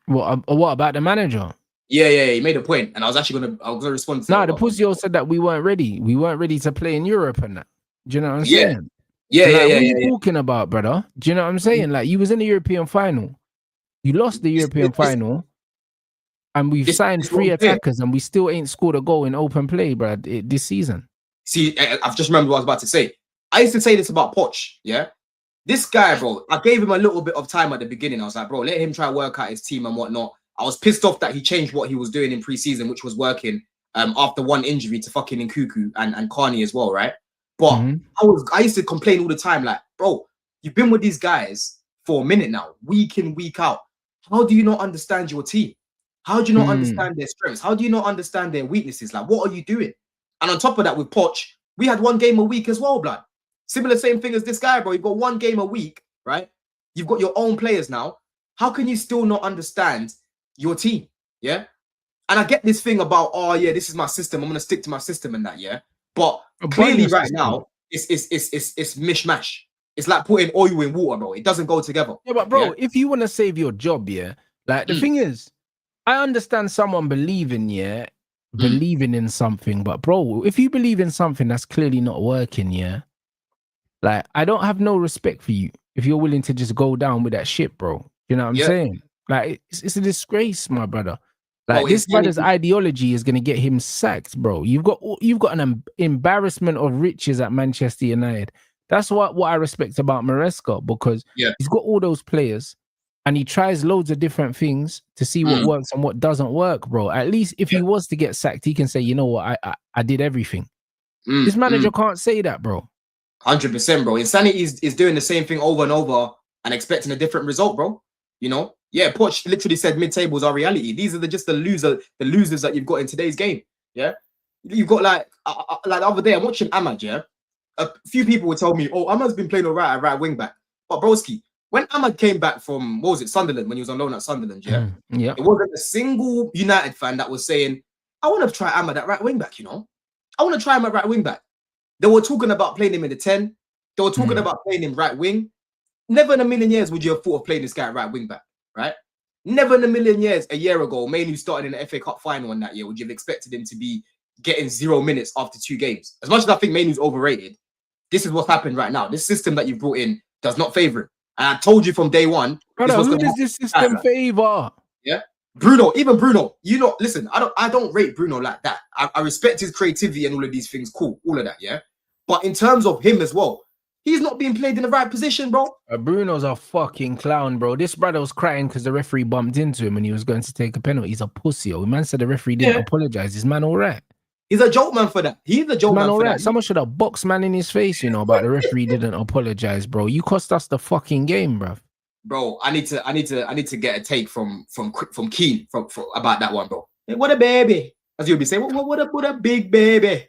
What about the manager? Yeah, he made a point, and I was gonna respond to. The pussy said that we weren't ready. We weren't ready to play in Europe and that. Do you know what I'm saying? Yeah. What are you talking about, brother? Do you know what I'm saying? Like, you was in the European final. You lost the European final, and we've signed 3 attackers, and we still ain't scored a goal in open play, bro, this season. See, I've just remembered what I was about to say. I used to say this about Poch, This guy, bro, I gave him a little bit of time at the beginning. I was like, bro, let him try to work out his team and whatnot. I was pissed off that he changed what he was doing in preseason, which was working after one injury to fucking NKUNKU and Carney as well, right? But I used to complain all the time, like, bro, you've been with these guys for a minute now, week in, week out. How do you not understand your team? How do you not understand their strengths? How do you not understand their weaknesses? Like, what are you doing? And on top of that, with Poch, we had 1 game a week as well, blood. Similar same thing as this guy, bro. You've got 1 game a week, right? You've got your own players now. How can you still not understand your team? Yeah. And I get this thing about, this is my system. I'm gonna stick to my system and that, But clearly, right now, it's mishmash. It's like putting oil in water, bro. It doesn't go together. Yeah, but bro, if you want to save your job, like the thing is, I understand someone believing in something, but bro, if you believe in something that's clearly not working, like, I don't have no respect for you if you're willing to just go down with that shit, bro. You know what I'm saying? Like, it's a disgrace, my brother. Like, this brother's ideology is gonna get him sacked, bro. You've got an embarrassment of riches at Manchester United. That's what I respect about Maresca, because he's got all those players and he tries loads of different things to see what works and what doesn't work, bro. At least if he was to get sacked, he can say, you know what, I did everything. This manager can't say that, bro. 100%, bro. Insanity is doing the same thing over and over and expecting a different result, bro. You know? Yeah, Poch literally said mid-tables are reality. These are the losers that you've got in today's game. Yeah? You've got like the other day, I'm watching Ahmad, A few people would tell me, Ahmad's been playing all right at right wing back. But broski, when Ahmad came back from, what was it, Sunderland, when he was on loan at Sunderland, yeah? Yeah. It wasn't a single United fan that was saying, I want to try Ahmad at right wing back, you know? I want to try him at right wing back. They were talking about playing him in the 10. They were talking about playing him right wing. Never in a million years would you have thought of playing this guy at right wing back, right? Never in a million years, a year ago, Mainoo started in the FA Cup final in that year, would you have expected him to be getting 0 minutes after 2 games? As much as I think Mainoo's overrated, this is what's happened right now. This system that you've brought in does not favour him. And I told you from day one. Brother, who does this system favour? Yeah. Bruno, even Bruno, you know, listen, I don't rate Bruno like that. I respect his creativity and all of these things, cool, all of that, yeah? But in terms of him as well, he's not being played in the right position, bro. Bruno's a fucking clown, bro. This brother was crying because the referee bumped into him and he was going to take a penalty. He's a pussy. The man said the referee didn't apologize. Is man all right? He's a joke man for that. He's a joke man for that. Someone should have boxed man in his face, you know, but the referee didn't apologize, bro. You cost us the fucking game, bro. Bro, I need to get a take from Keane about that one, bro. Hey, what a baby, as you'll be saying. What a big baby.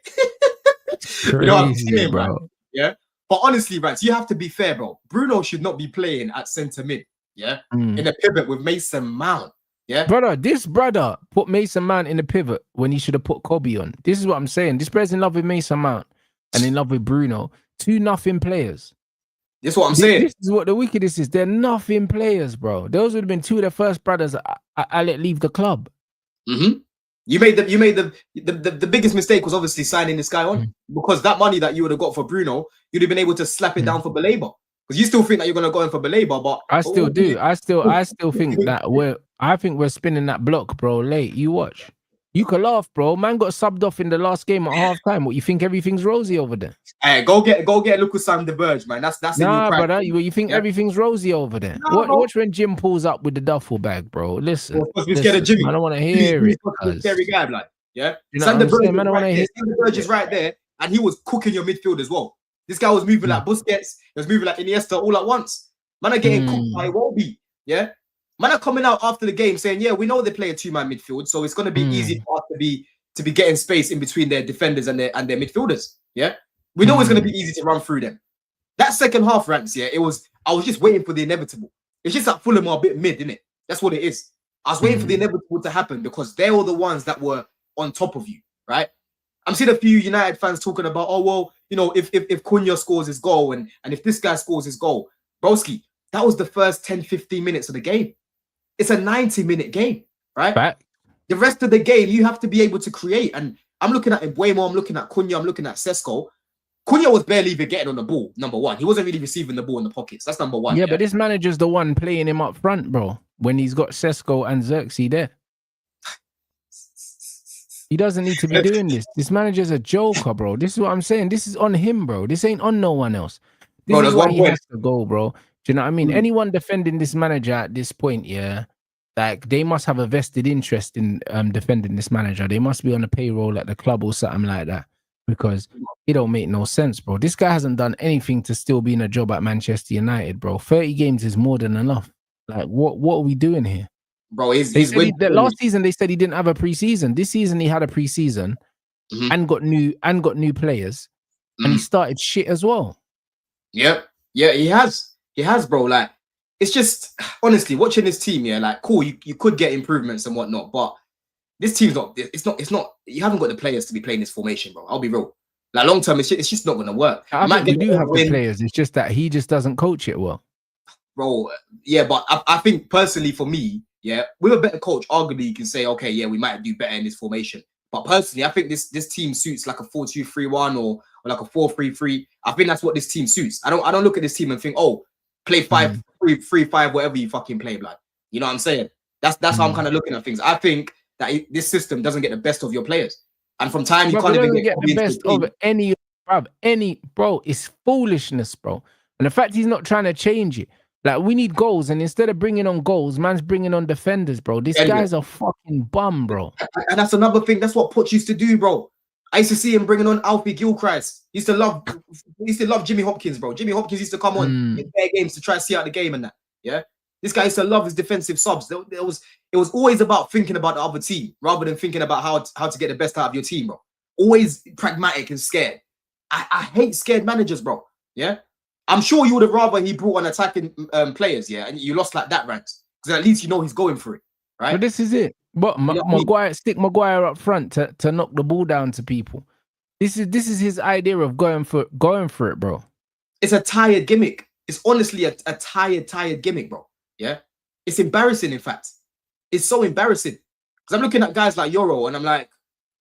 Crazy, you know what I'm saying, bro. Man? Yeah. But honestly, right, so you have to be fair, bro. Bruno should not be playing at centre mid, yeah, in a pivot with Mason Mount. Yeah, brother, this brother put Mason Mount in the pivot when he should have put Kobe on. This is what I'm saying. This brother's in love with Mason Mount and in love with Bruno. 2 nothing players. This is what I'm saying. This is what the wickedest is. They're nothing players, bro. Those would have been 2 of the first brothers I let leave the club. You made the biggest mistake was obviously signing this guy on because that money that you would have got for Bruno, you'd have been able to slap it down for Baleba. Because you still think that you're gonna go in for Baleba, but I still do. I still think that we're spinning that block, bro. Late. You watch. You can laugh, bro. Man got subbed off in the last game at half time. What, you think everything's rosy over there? Hey, go get Lucas Sam the Burge, man. That's nah, brother. You think everything's rosy over there? Nah, watch when Jim pulls up with the duffel bag, bro. Listen, I don't want to hear it. Scary guy, like, yeah. You know Sam the Burge is right there, and he was cooking your midfield as well. This guy was moving like Busquets. He was moving like Iniesta all at once. Man are getting cooked by Iwobi. Yeah. Man are coming out after the game saying, yeah, we know they play a 2-man midfield, so it's going to be easy for us to be getting space in between their defenders and their midfielders. Yeah. We know it's going to be easy to run through them. That second half, Rants, yeah, I was just waiting for the inevitable. It's just that Fulham are a bit mid, isn't it? That's what it is. I was waiting for the inevitable to happen because they were the ones that were on top of you, right? I'm seeing a few United fans talking about, oh, well, you know, if Cunha scores his goal and if this guy scores his goal, broski, that was the first 10, 15 minutes of the game. It's a 90-minute game, right? Back. The rest of the game, you have to be able to create. And I'm looking at Mbuemo, I'm looking at Cunha, I'm looking at Sesko. Cunha was barely even getting on the ball, number one. He wasn't really receiving the ball in the pockets. That's number one. Yeah, but this manager's the one playing him up front, bro, when he's got Sesko and Xerxes there. He doesn't need to be doing this. This manager's a joker, bro. This is what I'm saying. This is on him, bro. This ain't on no one else. This is why he has to go, bro. Do you know what I mean? Anyone defending this manager at this point, yeah, like they must have a vested interest in defending this manager. They must be on the payroll at the club or something like that because it don't make no sense, bro. This guy hasn't done anything to still be in a job at Manchester United, bro. 30 games is more than enough. Like, what are we doing here? Bro, last season they said he didn't have a preseason. This season he had a preseason and got new players, and he started shit as well. Yep, yeah, he has, bro. Like, it's just honestly watching this team, yeah, like cool. You could get improvements and whatnot, but this team's not. It's not. You haven't got the players to be playing this formation, bro. I'll be real. Like long term, it's just not going to work. I think we do have the players. It's just that he just doesn't coach it well, bro. Yeah, but I think personally for me. Yeah, with a better coach, arguably you can say, okay, yeah, we might do better in this formation. But personally, I think this team suits like a 4-2-3-1 or like a 4-3-3. I think that's what this team suits. I don't look at this team and think, oh, play 5-3-3-5, whatever you fucking play, blood. You know what I'm saying? That's how I'm kind of looking at things. I think that this system doesn't get the best of your players, and from time you can't even get the best of any, bro. It's foolishness, bro. And the fact he's not trying to change it. Like, we need goals, and instead of bringing on goals, man's bringing on defenders, bro. This guy's a fucking bum, bro. And that's another thing. That's what Poch used to do, bro. I used to see him bringing on Alfie Gilchrist. He used to love Jimmy Hopkins, bro. Jimmy Hopkins used to come on in their games to try to see out the game and that. Yeah, this guy used to love his defensive subs. It was always about thinking about the other team rather than thinking about how to get the best out of your team, bro. Always pragmatic and scared. I hate scared managers, bro. Yeah. I'm sure you would have rather he brought on attacking players, yeah, and you lost like that, Rants, because at least you know he's going for it, right? But this is it. But You know what I mean? Maguire, stick Maguire up front to knock the ball down to people. This is his idea of going for it, bro. It's a tired gimmick. It's honestly a tired gimmick, bro. Yeah, it's embarrassing. In fact, it's so embarrassing because I'm looking at guys like Euro and I'm like,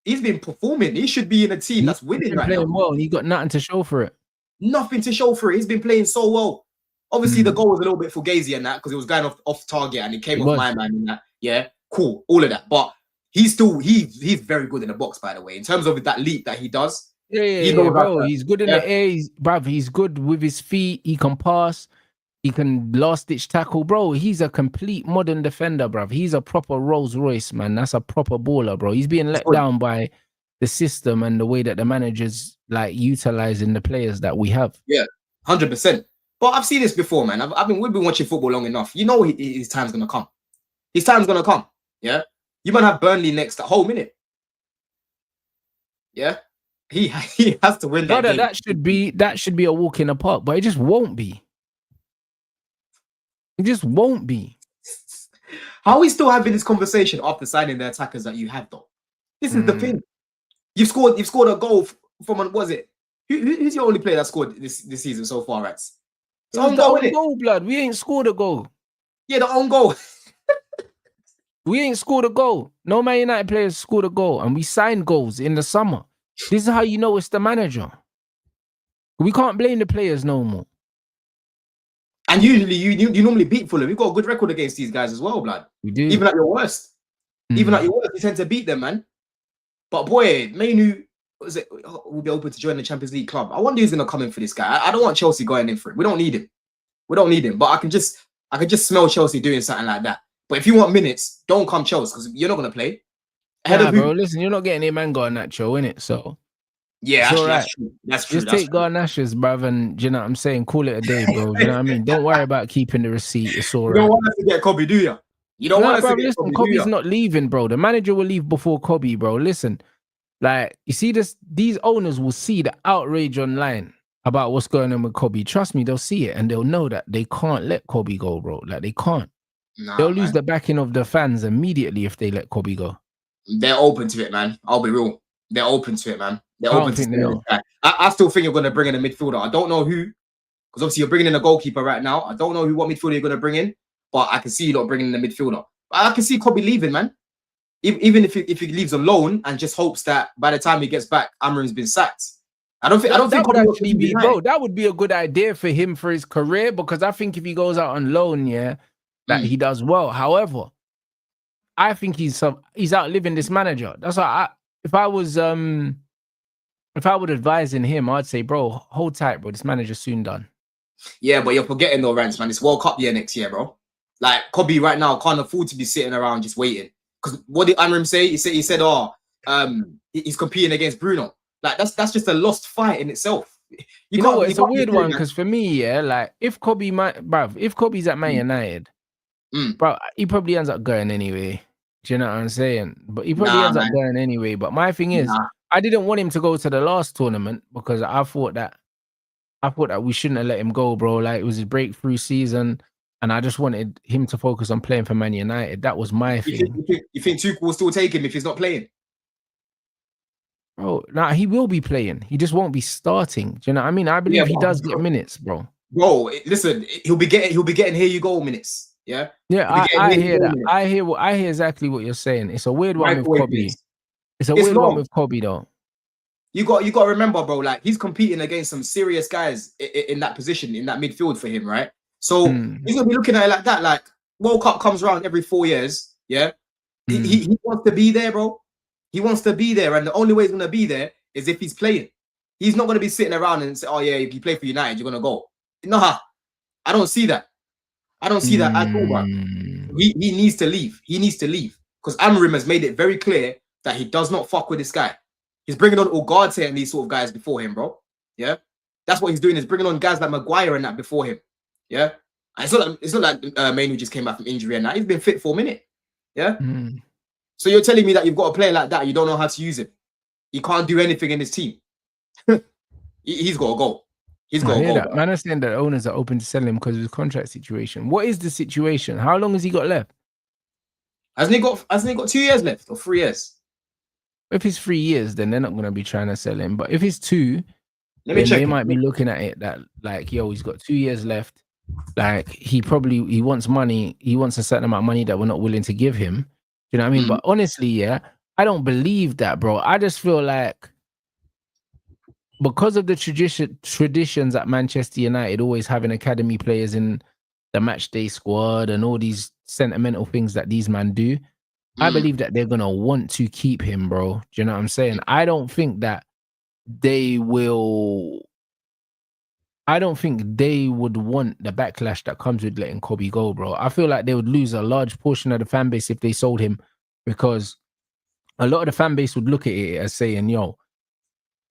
he's been performing. He should be in a team that's winning right now. Playing well, and he got nothing to show for it. Nothing to show for it. He's been playing so well. Obviously, the goal was a little bit fugazi and that because it was going off target and it came off my man and that. Yeah, cool, all of that. But he's he's very good in the box, by the way, in terms of that leap that he does. Yeah, bro. He's good in the air. He's good with his feet. He can pass. He can last ditch tackle, bro. He's a complete modern defender, bro. He's a proper Rolls Royce, man. That's a proper baller, bro. He's being let down by the system and the way that the managers like utilizing the players that we have. Yeah, 100%. But I've seen this before, man. We've been watching football long enough. You know his time's gonna come. His time's gonna come. Yeah, you might have Burnley next at home, innit? Yeah, he has to win that game. That should be a walk in the park, but it just won't be. It just won't be. How are we still having this conversation after signing the attackers that you have, though? This is the thing. You've scored a goal from what was it? Who's your only player that scored this season so far, Rats? It's own goal, blood. We ain't scored a goal. Yeah, the own goal. We ain't scored a goal. No Man United players scored a goal, and we signed goals in the summer. This is how you know it's the manager. We can't blame the players no more. And usually you normally beat Fulham. We've got a good record against these guys as well, blood. We do. Even at your worst. Even at your worst, we tend to beat them, man. But boy, Mainu, will be open to join the Champions League club. I wonder who's gonna come in for this guy. I don't want Chelsea going in for it. We don't need him. We don't need him. But I can just smell Chelsea doing something like that. But if you want minutes, don't come Chelsea because you're not gonna play. Bro, listen, you're not getting him and Garnacho in it, so yeah, actually, that's true. That's true. Just take Garnacho's, bruv, and you know what I'm saying? Call it a day, bro. You know what I mean? Don't worry about keeping the receipt. It's all right. You don't want us to get Kobe, do you? You don't want us to get Kobe, Kobe's not leaving, bro. The manager will leave before Kobe, bro. Listen, like, you see this, these owners will see the outrage online about what's going on with Kobe. Trust me, they'll see it and they'll know that they can't let Kobe go, bro. Like, they can't. They'll lose the backing of the fans immediately if they let Kobe go. They're open to it, man. I'll be real. They're open to it, man. They're open to it. I still think you're going to bring in a midfielder. I don't know who, because obviously you're bringing in a goalkeeper right now. I don't know what midfielder you're going to bring in, but I can see you not bringing in a midfielder. I can see Kobe leaving, man. Even if he leaves alone and just hopes that by the time he gets back, Amram's been sacked. I don't think that would actually be, bro. That would be a good idea for him for his career, because I think if he goes out on loan, yeah, that he does well. However, I think he's outliving this manager. That's why if I would advise in him, I'd say, bro, hold tight, bro. This manager's soon done. Yeah, but you're forgetting though, Rants, man. It's World Cup year next year, bro. Like, Kobe right now can't afford to be sitting around just waiting. Because what did Amram say? He said, he's competing against Bruno. Like, that's just a lost fight in itself. You know what? It's a weird one because for me, yeah, like if Kobe's at Man United, bro, he probably ends up going anyway. Do you know what I'm saying? But he probably ends up going anyway. But my thing is, I didn't want him to go to the last tournament because I thought that we shouldn't have let him go, bro. Like, it was his breakthrough season, and I just wanted him to focus on playing for Man United. That was my thing. You think Tuchel will still take him if he's not playing? Bro, he will be playing. He just won't be starting. Do you know what I mean? I believe he does get minutes, bro. Bro, listen, he'll be getting here you go minutes. Yeah. Yeah, I hear that. I hear exactly what you're saying. It's a weird one with Kobe. It's a weird one with Kobe, though. You got to remember, bro. Like, he's competing against some serious guys in that position, in that midfield for him, right? So he's gonna be looking at it like that. Like, World Cup comes around every 4 years. Yeah, he wants to be there, bro. He wants to be there, and the only way he's gonna be there is if he's playing. He's not gonna be sitting around and say, "Oh yeah, if you play for United, you're gonna go." Nah, I don't see that. I don't see that at all, bro. He needs to leave. He needs to leave because Amram has made it very clear that he does not fuck with this guy. He's bringing on Ugarte and these sort of guys before him, bro. Yeah, that's what he's doing. Is bringing on guys like Maguire and that before him. Yeah, and it's not like Mainu just came back from injury and that. He's been fit for a minute. Yeah. So you're telling me that you've got a player like that, you don't know how to use him. He can't do anything in his team. He's got to go. He's I got to hear go, that. bro. Man, I saying that owners are open to selling him because of his contract situation. What is the situation? How long has he got left? Hasn't he got 2 years left or 3 years? If it's 3 years, then they're not going to be trying to sell him. But if it's 2, Let me then check they it. might be looking at it that like, yo, he's got 2 years left. Like he wants money. He wants a certain amount of money that we're not willing to give him. You know what I mean? But honestly, yeah, I don't believe that, bro. I just feel like because of the traditions at Manchester United, always having academy players in the match day squad and all these sentimental things that these men do, I believe that they're gonna want to keep him, bro. Do you know what I'm saying? I don't think they would want the backlash that comes with letting Kobe go, bro. I feel like they would lose a large portion of the fan base if they sold him, because a lot of the fan base would look at it as saying, yo,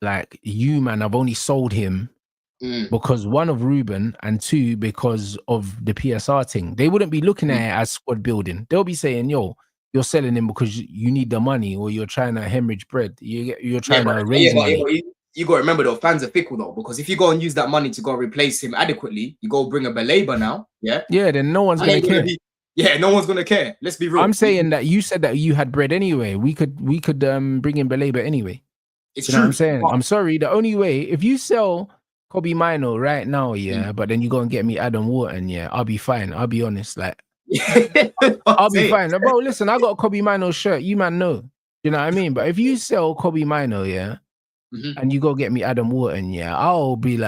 like, you, man, I've only sold him because, one, of Ruben, and 2, because of the PSR thing. They wouldn't be looking at it as squad building. They'll be saying, yo, you're selling him because you need the money, or you're trying to hemorrhage bread. You're trying to raise money. You got to remember, though, fans are fickle, though, because if you go and use that money to go replace him adequately, you go bring a Belabor now, yeah? Yeah, then no one's going to care. No one's going to care. Let's be real. I'm saying that you said that you had bread anyway. We could bring in Belabor anyway. It's you know true. what I'm saying? I'm sorry. The only way, if you sell Kobe Mino right now, yeah, but then you go and get me Adam Wharton, yeah, I'll be fine. I'll be honest, like, I'll be fine. Bro, listen, I got a Kobe Mino shirt. You man know. You know what I mean? But if you sell Kobe Mino, yeah, and you go get me Adam Wharton, yeah, I'll be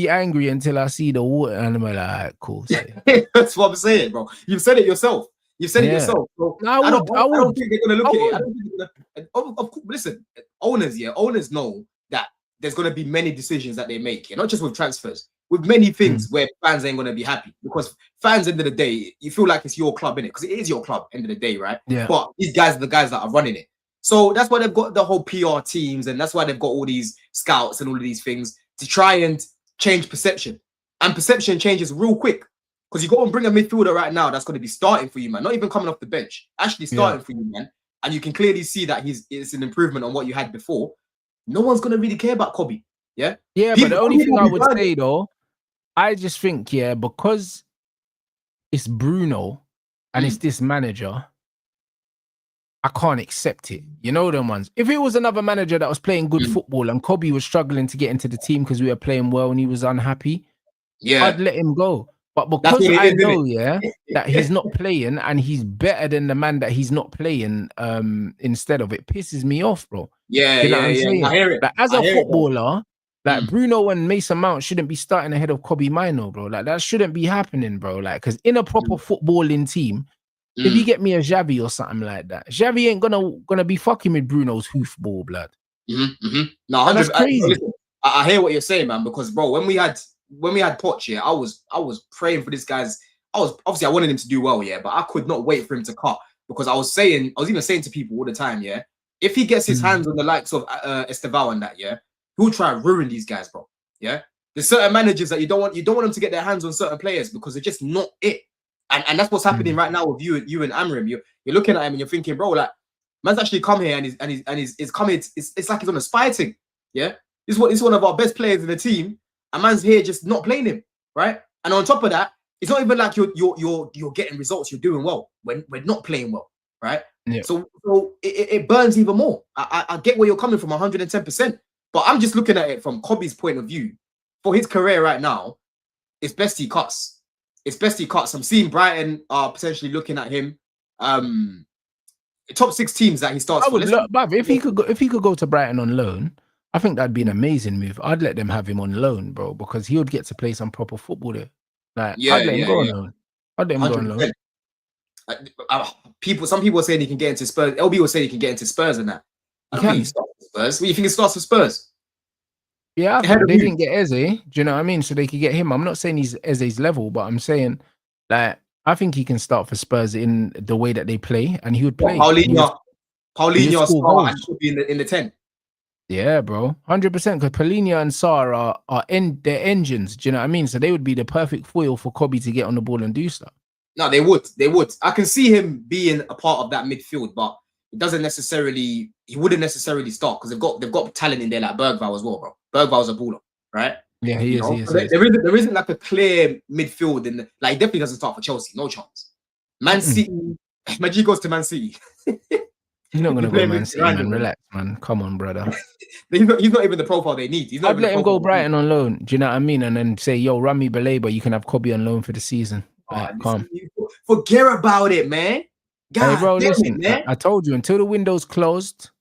angry until I see the Wharton, and I'm like, all right, cool. That's what I'm saying, bro. You've said it yourself. You've said it yourself. Bro. I don't think they're gonna look at it. Of course, listen, owners know that there's gonna be many decisions that they make, not just with transfers, with many things where fans ain't gonna be happy, because fans, end of the day, you feel like it's your club, innit? Because it is your club, end of the day, right? Yeah. But these guys are the guys that are running it. So that's why they've got the whole PR teams, and that's why they've got all these scouts and all of these things to try and change perception. And perception changes real quick. Because you go and bring a midfielder right now that's going to be starting for you, man. Not even coming off the bench. Actually starting for you, man. And you can clearly see that it's an improvement on what you had before. No one's going to really care about Kobe. Yeah? Yeah, but the only thing I would say, though, I just think, yeah, because it's Bruno and it's this manager, I can't accept it. You know them ones. If it was another manager that was playing good football and Kobe was struggling to get into the team because we were playing well and he was unhappy, I'd let him go. But because I know, that he's not playing and he's better than the man that he's not playing, instead of it pisses me off, bro. Yeah, you know what I'm saying? I hear it. Like, as a footballer, like, Bruno and Mason Mount shouldn't be starting ahead of Kobe Mino, bro. Like, that shouldn't be happening, bro. Like, because in a proper footballing team, if you get me a Xavi or something like that, Xavi ain't gonna be fucking with Bruno's hoofball, blood. No, 100%. That's crazy. I hear what you're saying, man. Because, bro, when we had Poch here, I was praying for this guy's. I wanted him to do well, yeah, but I could not wait for him to cut, because I was even saying to people all the time, yeah, if he gets his hands on the likes of Estevao and that, yeah, he'll try and ruin these guys, bro. Yeah, there's certain managers that you don't want them to get their hands on certain players because they're just not it. And that's what's happening right now with you and Amram. You're looking at him and you're thinking, bro, like, man's actually come here and he's coming. It's like he's on a spy thing. Yeah, this is one of our best players in the team. And man's here just not playing him, right? And on top of that, it's not even like you're getting results. You're doing well when we're not playing well, right? Yeah. So it burns even more. I get where you're coming from, 110%. But I'm just looking at it from Kobe's point of view. For his career right now, it's best he cuts. I'm seeing Brighton are potentially looking at him. Top 6 teams that he starts. If he could go to Brighton on loan, I think that'd be an amazing move. I'd let them have him on loan, bro, because he would get to play some proper football there. Like, I'd let him go on loan. I'd let him go on loan. Some people are saying he can get into Spurs. LB was saying he can get into Spurs and that. I don't think he starts for Spurs. What do you think he starts for Spurs? Yeah, I think they didn't get Eze. Do you know what I mean? So they could get him. I'm not saying he's Eze's level, but I'm saying, like, I think he can start for Spurs in the way that they play, and he would play. Paulinho should be in the 10. Yeah, bro, 100%. Because Paulinho and Sarr are their engines. Do you know what I mean? So they would be the perfect foil for Kobe to get on the ball and do stuff. No, they would. I can see him being a part of that midfield, but he wouldn't necessarily start, because they've got talent in there like Bergvall as well, bro. Bergvall's a baller, right? Yeah, he You is. know, He is. so He is. there isn't like a clear midfield in like he definitely doesn't start for Chelsea, no chance. Man City, Maggi goes to Man City. He's not gonna play go him Man in City, man. random. Relax, man. Come on, brother. He's not even the profile they need. He's not I'd even let the him go profile they need. Brighton on loan. Do you know what I mean? And then say, yo, run me Baleba, you can have Kobe on loan for the season. Like, calm. Forget about it, man. God Hey, bro, damn listen. it, man. I told you until the window's closed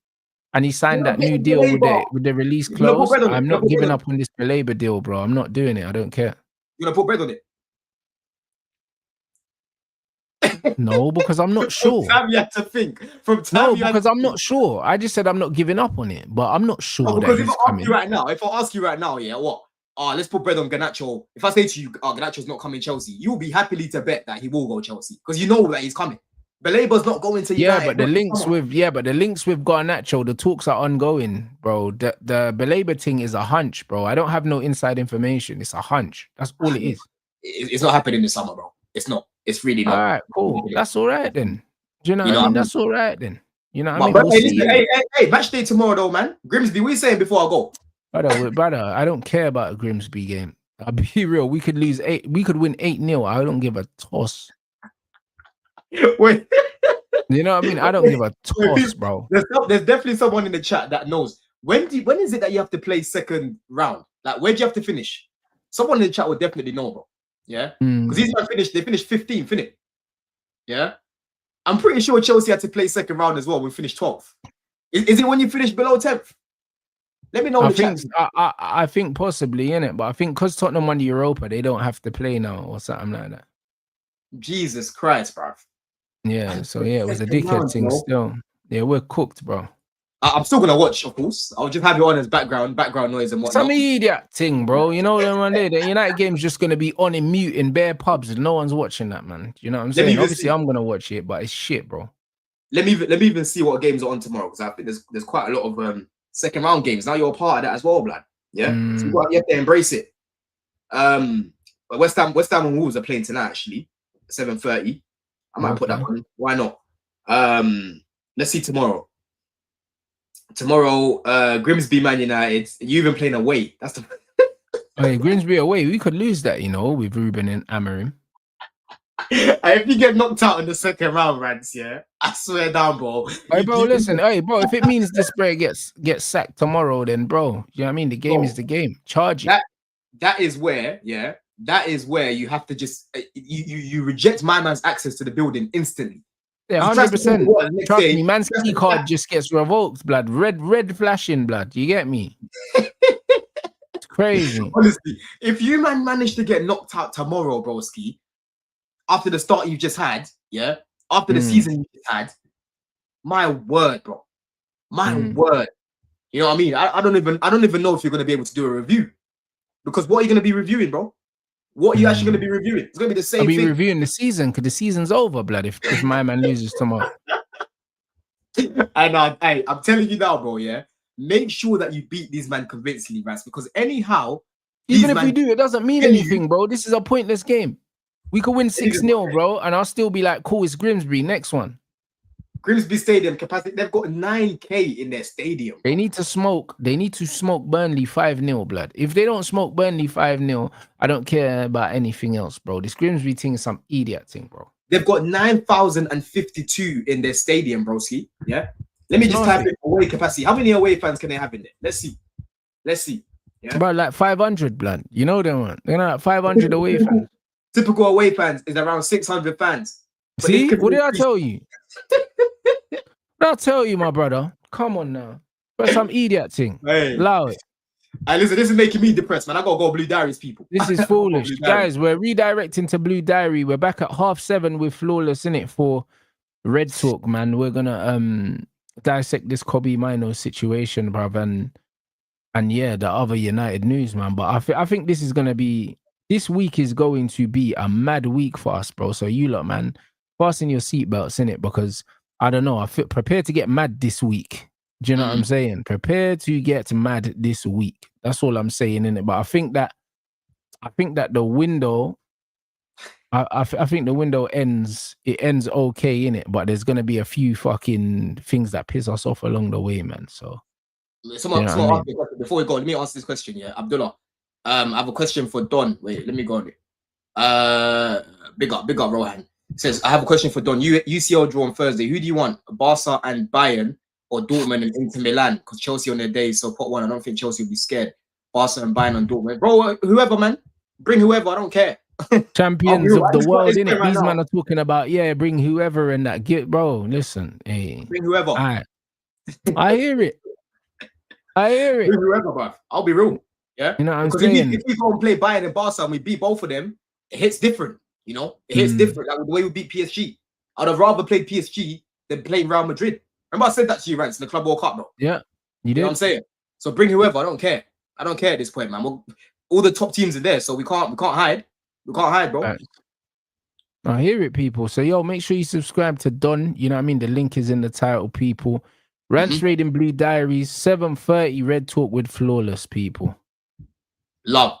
and he signed that new deal with the release You're gonna put clause. bread on it. I'm You're gonna not put giving bread on up on this Baleba deal, bro. I'm not doing it. I don't care. You're gonna put bread on it. No, because I'm not sure. From time you had to think. From time No, you had because to I'm not sure. I just said I'm not giving up on it, but I'm not sure No, that because if he's I ask coming. you right now, yeah, what? Let's put bread on Garnacho. If I say to you, Garnacho's not coming Chelsea, you'll be happily to bet that he will go Chelsea because you know that he's coming. Baleba's not going to United. Yeah, but the links with Garnacho, the talks are ongoing, bro. The Baleba thing is a hunch, bro. I don't have no inside information. It's a hunch. That's all it is. It's not happening this summer, bro. It's not. It's really not. All right, cool. That's all right then. Do you know what I mean? That's all right then. You know what I mean? But We'll hey, see. listen, hey, match day tomorrow though, man. Grimsby, what are you saying before I go? Brother, I don't care about a Grimsby game. I'll be real. We could lose 8. We could win 8-0. I don't give a toss. Wait. You know what I mean? I don't give a toss, bro. There's definitely someone in the chat that knows. When is it that you have to play second round? Like, where do you have to finish? Someone in the chat would definitely know, bro. Yeah? Because these guys they finished 15th, innit? Yeah? I'm pretty sure Chelsea had to play second round as well. We finished 12th. Is it when you finish below 10th? Let me know in the chat. I think possibly, innit? But I think because Tottenham won the Europa, they don't have to play now or something like that. Jesus Christ, bro. Yeah, so yeah, it was a dickhead thing still. Yeah, we're cooked, bro. I'm still gonna watch, of course. I'll just have it on as background noise and whatnot. Some idiot thing, bro. You know them one day. The United game's just gonna be on in mute in bare pubs, and no one's watching that, man. You know what I'm saying? Obviously, I'm gonna watch it, but it's shit, bro. Let me even see what games are on tomorrow because I think there's quite a lot of second round games. Now you're a part of that as well, blood. Yeah, so you have to embrace it. West Ham and Wolves are playing tonight actually, 7:30. I might put that one. Why not? Let's see tomorrow. Tomorrow, Grimsby, Man United. You even playing away? That's the. Hey, Grimsby away. We could lose that, you know, with Ruben and Amorim. If you get knocked out in the second round, Rants, yeah, I swear down, bro. Hey, bro, listen. Hey, bro, if it means this player gets sacked tomorrow, then, bro, you know what I mean? The game is the game. Charge it. That is where, yeah, that is where you have to just you reject my man's access to the building instantly. Yeah, 100%. Trust me, man's key card just gets revoked, blood. Red flashing, blood. You get me? It's crazy. Honestly, if you man manage to get knocked out tomorrow, broski, after the start you just had, yeah, after the season you just had, my word, bro, my word. You know what I mean? I don't even know if you're gonna be able to do a review because what are you gonna be reviewing, bro? What are you actually gonna be reviewing? It's gonna be the same thing. I'll be reviewing the season because the season's over, blood. If my man loses tomorrow, and I'm telling you now, bro. Yeah, make sure that you beat these man convincingly, Rants, because anyhow, even if we do, it doesn't mean anything, bro. This is a pointless game. We could win 6-0, bro, and I'll still be like, cool, it's Grimsby. Next one. Grimsby Stadium capacity, they've got 9K in their stadium. They need to smoke Burnley 5-0, blood. If they don't smoke Burnley 5-0, I don't care about anything else, bro. This Grimsby thing is some idiot thing, bro. They've got 9,052 in their stadium, broski. Yeah. Let me just type in away capacity. How many away fans can they have in there? Let's see. Yeah. About like 500, blood. You know them, man. They're like 500 away fans. Typical away fans is around 600 fans. But see, what did I tell you? What did I tell you, my brother? Come on now. But some idiot thing. Hey. Allow it. Hey, listen, this is making me depressed, man. I gotta go Blue Diaries, people. This is foolish. Guys, we're redirecting to Blue Diary. We're back at 7:30 with Flawless in it for Red Talk, man. We're gonna dissect this Kobe Mino situation, bruv, and yeah, the other United news, man. But I think this week is going to be a mad week for us, bro. So you lot, man, fasten your seatbelts in it because I don't know. I feel prepared to get mad this week. Do you know what I'm saying? Prepare to get mad this week. That's all I'm saying in it. But I think that the window, I think the window ends okay in it. But there's gonna be a few fucking things that piss us off along the way, man. So someone asked me a question. Before we go, let me ask this question. Yeah, Abdullah, I have a question for Don. Wait, let me go on it. Big up, Rohan. Says, I have a question for Don. UCL draw on Thursday. Who do you want? Barca and Bayern or Dortmund and Inter Milan? Because Chelsea on their day, so pot one. I don't think Chelsea will be scared. Barca and Bayern and Dortmund. Bro, whoever, man. Bring whoever. I don't care. Champions of the world, innit? These men are talking about, bring whoever and that. Bro, listen. Hey. Bring whoever. I hear it. Bring whoever, bro. I'll be real. Yeah? You know what I'm saying? If we go and play Bayern and Barca and we beat both of them, it hits different. You know? It hits different. Like the way we beat PSG. I'd have rather played PSG than playing Real Madrid. Remember I said that to you, Rants, in the Club World Cup, bro? Yeah. You did. You know what I'm saying? So bring whoever. I don't care. I don't care at this point, man. All the top teams are there, so we can't hide. We can't hide, bro. Right. I hear it, people. So, make sure you subscribe to Don. You know what I mean? The link is in the title, people. Rants Raid and Blue Diaries, 7:30 Red Talk with Flawless, people. Love.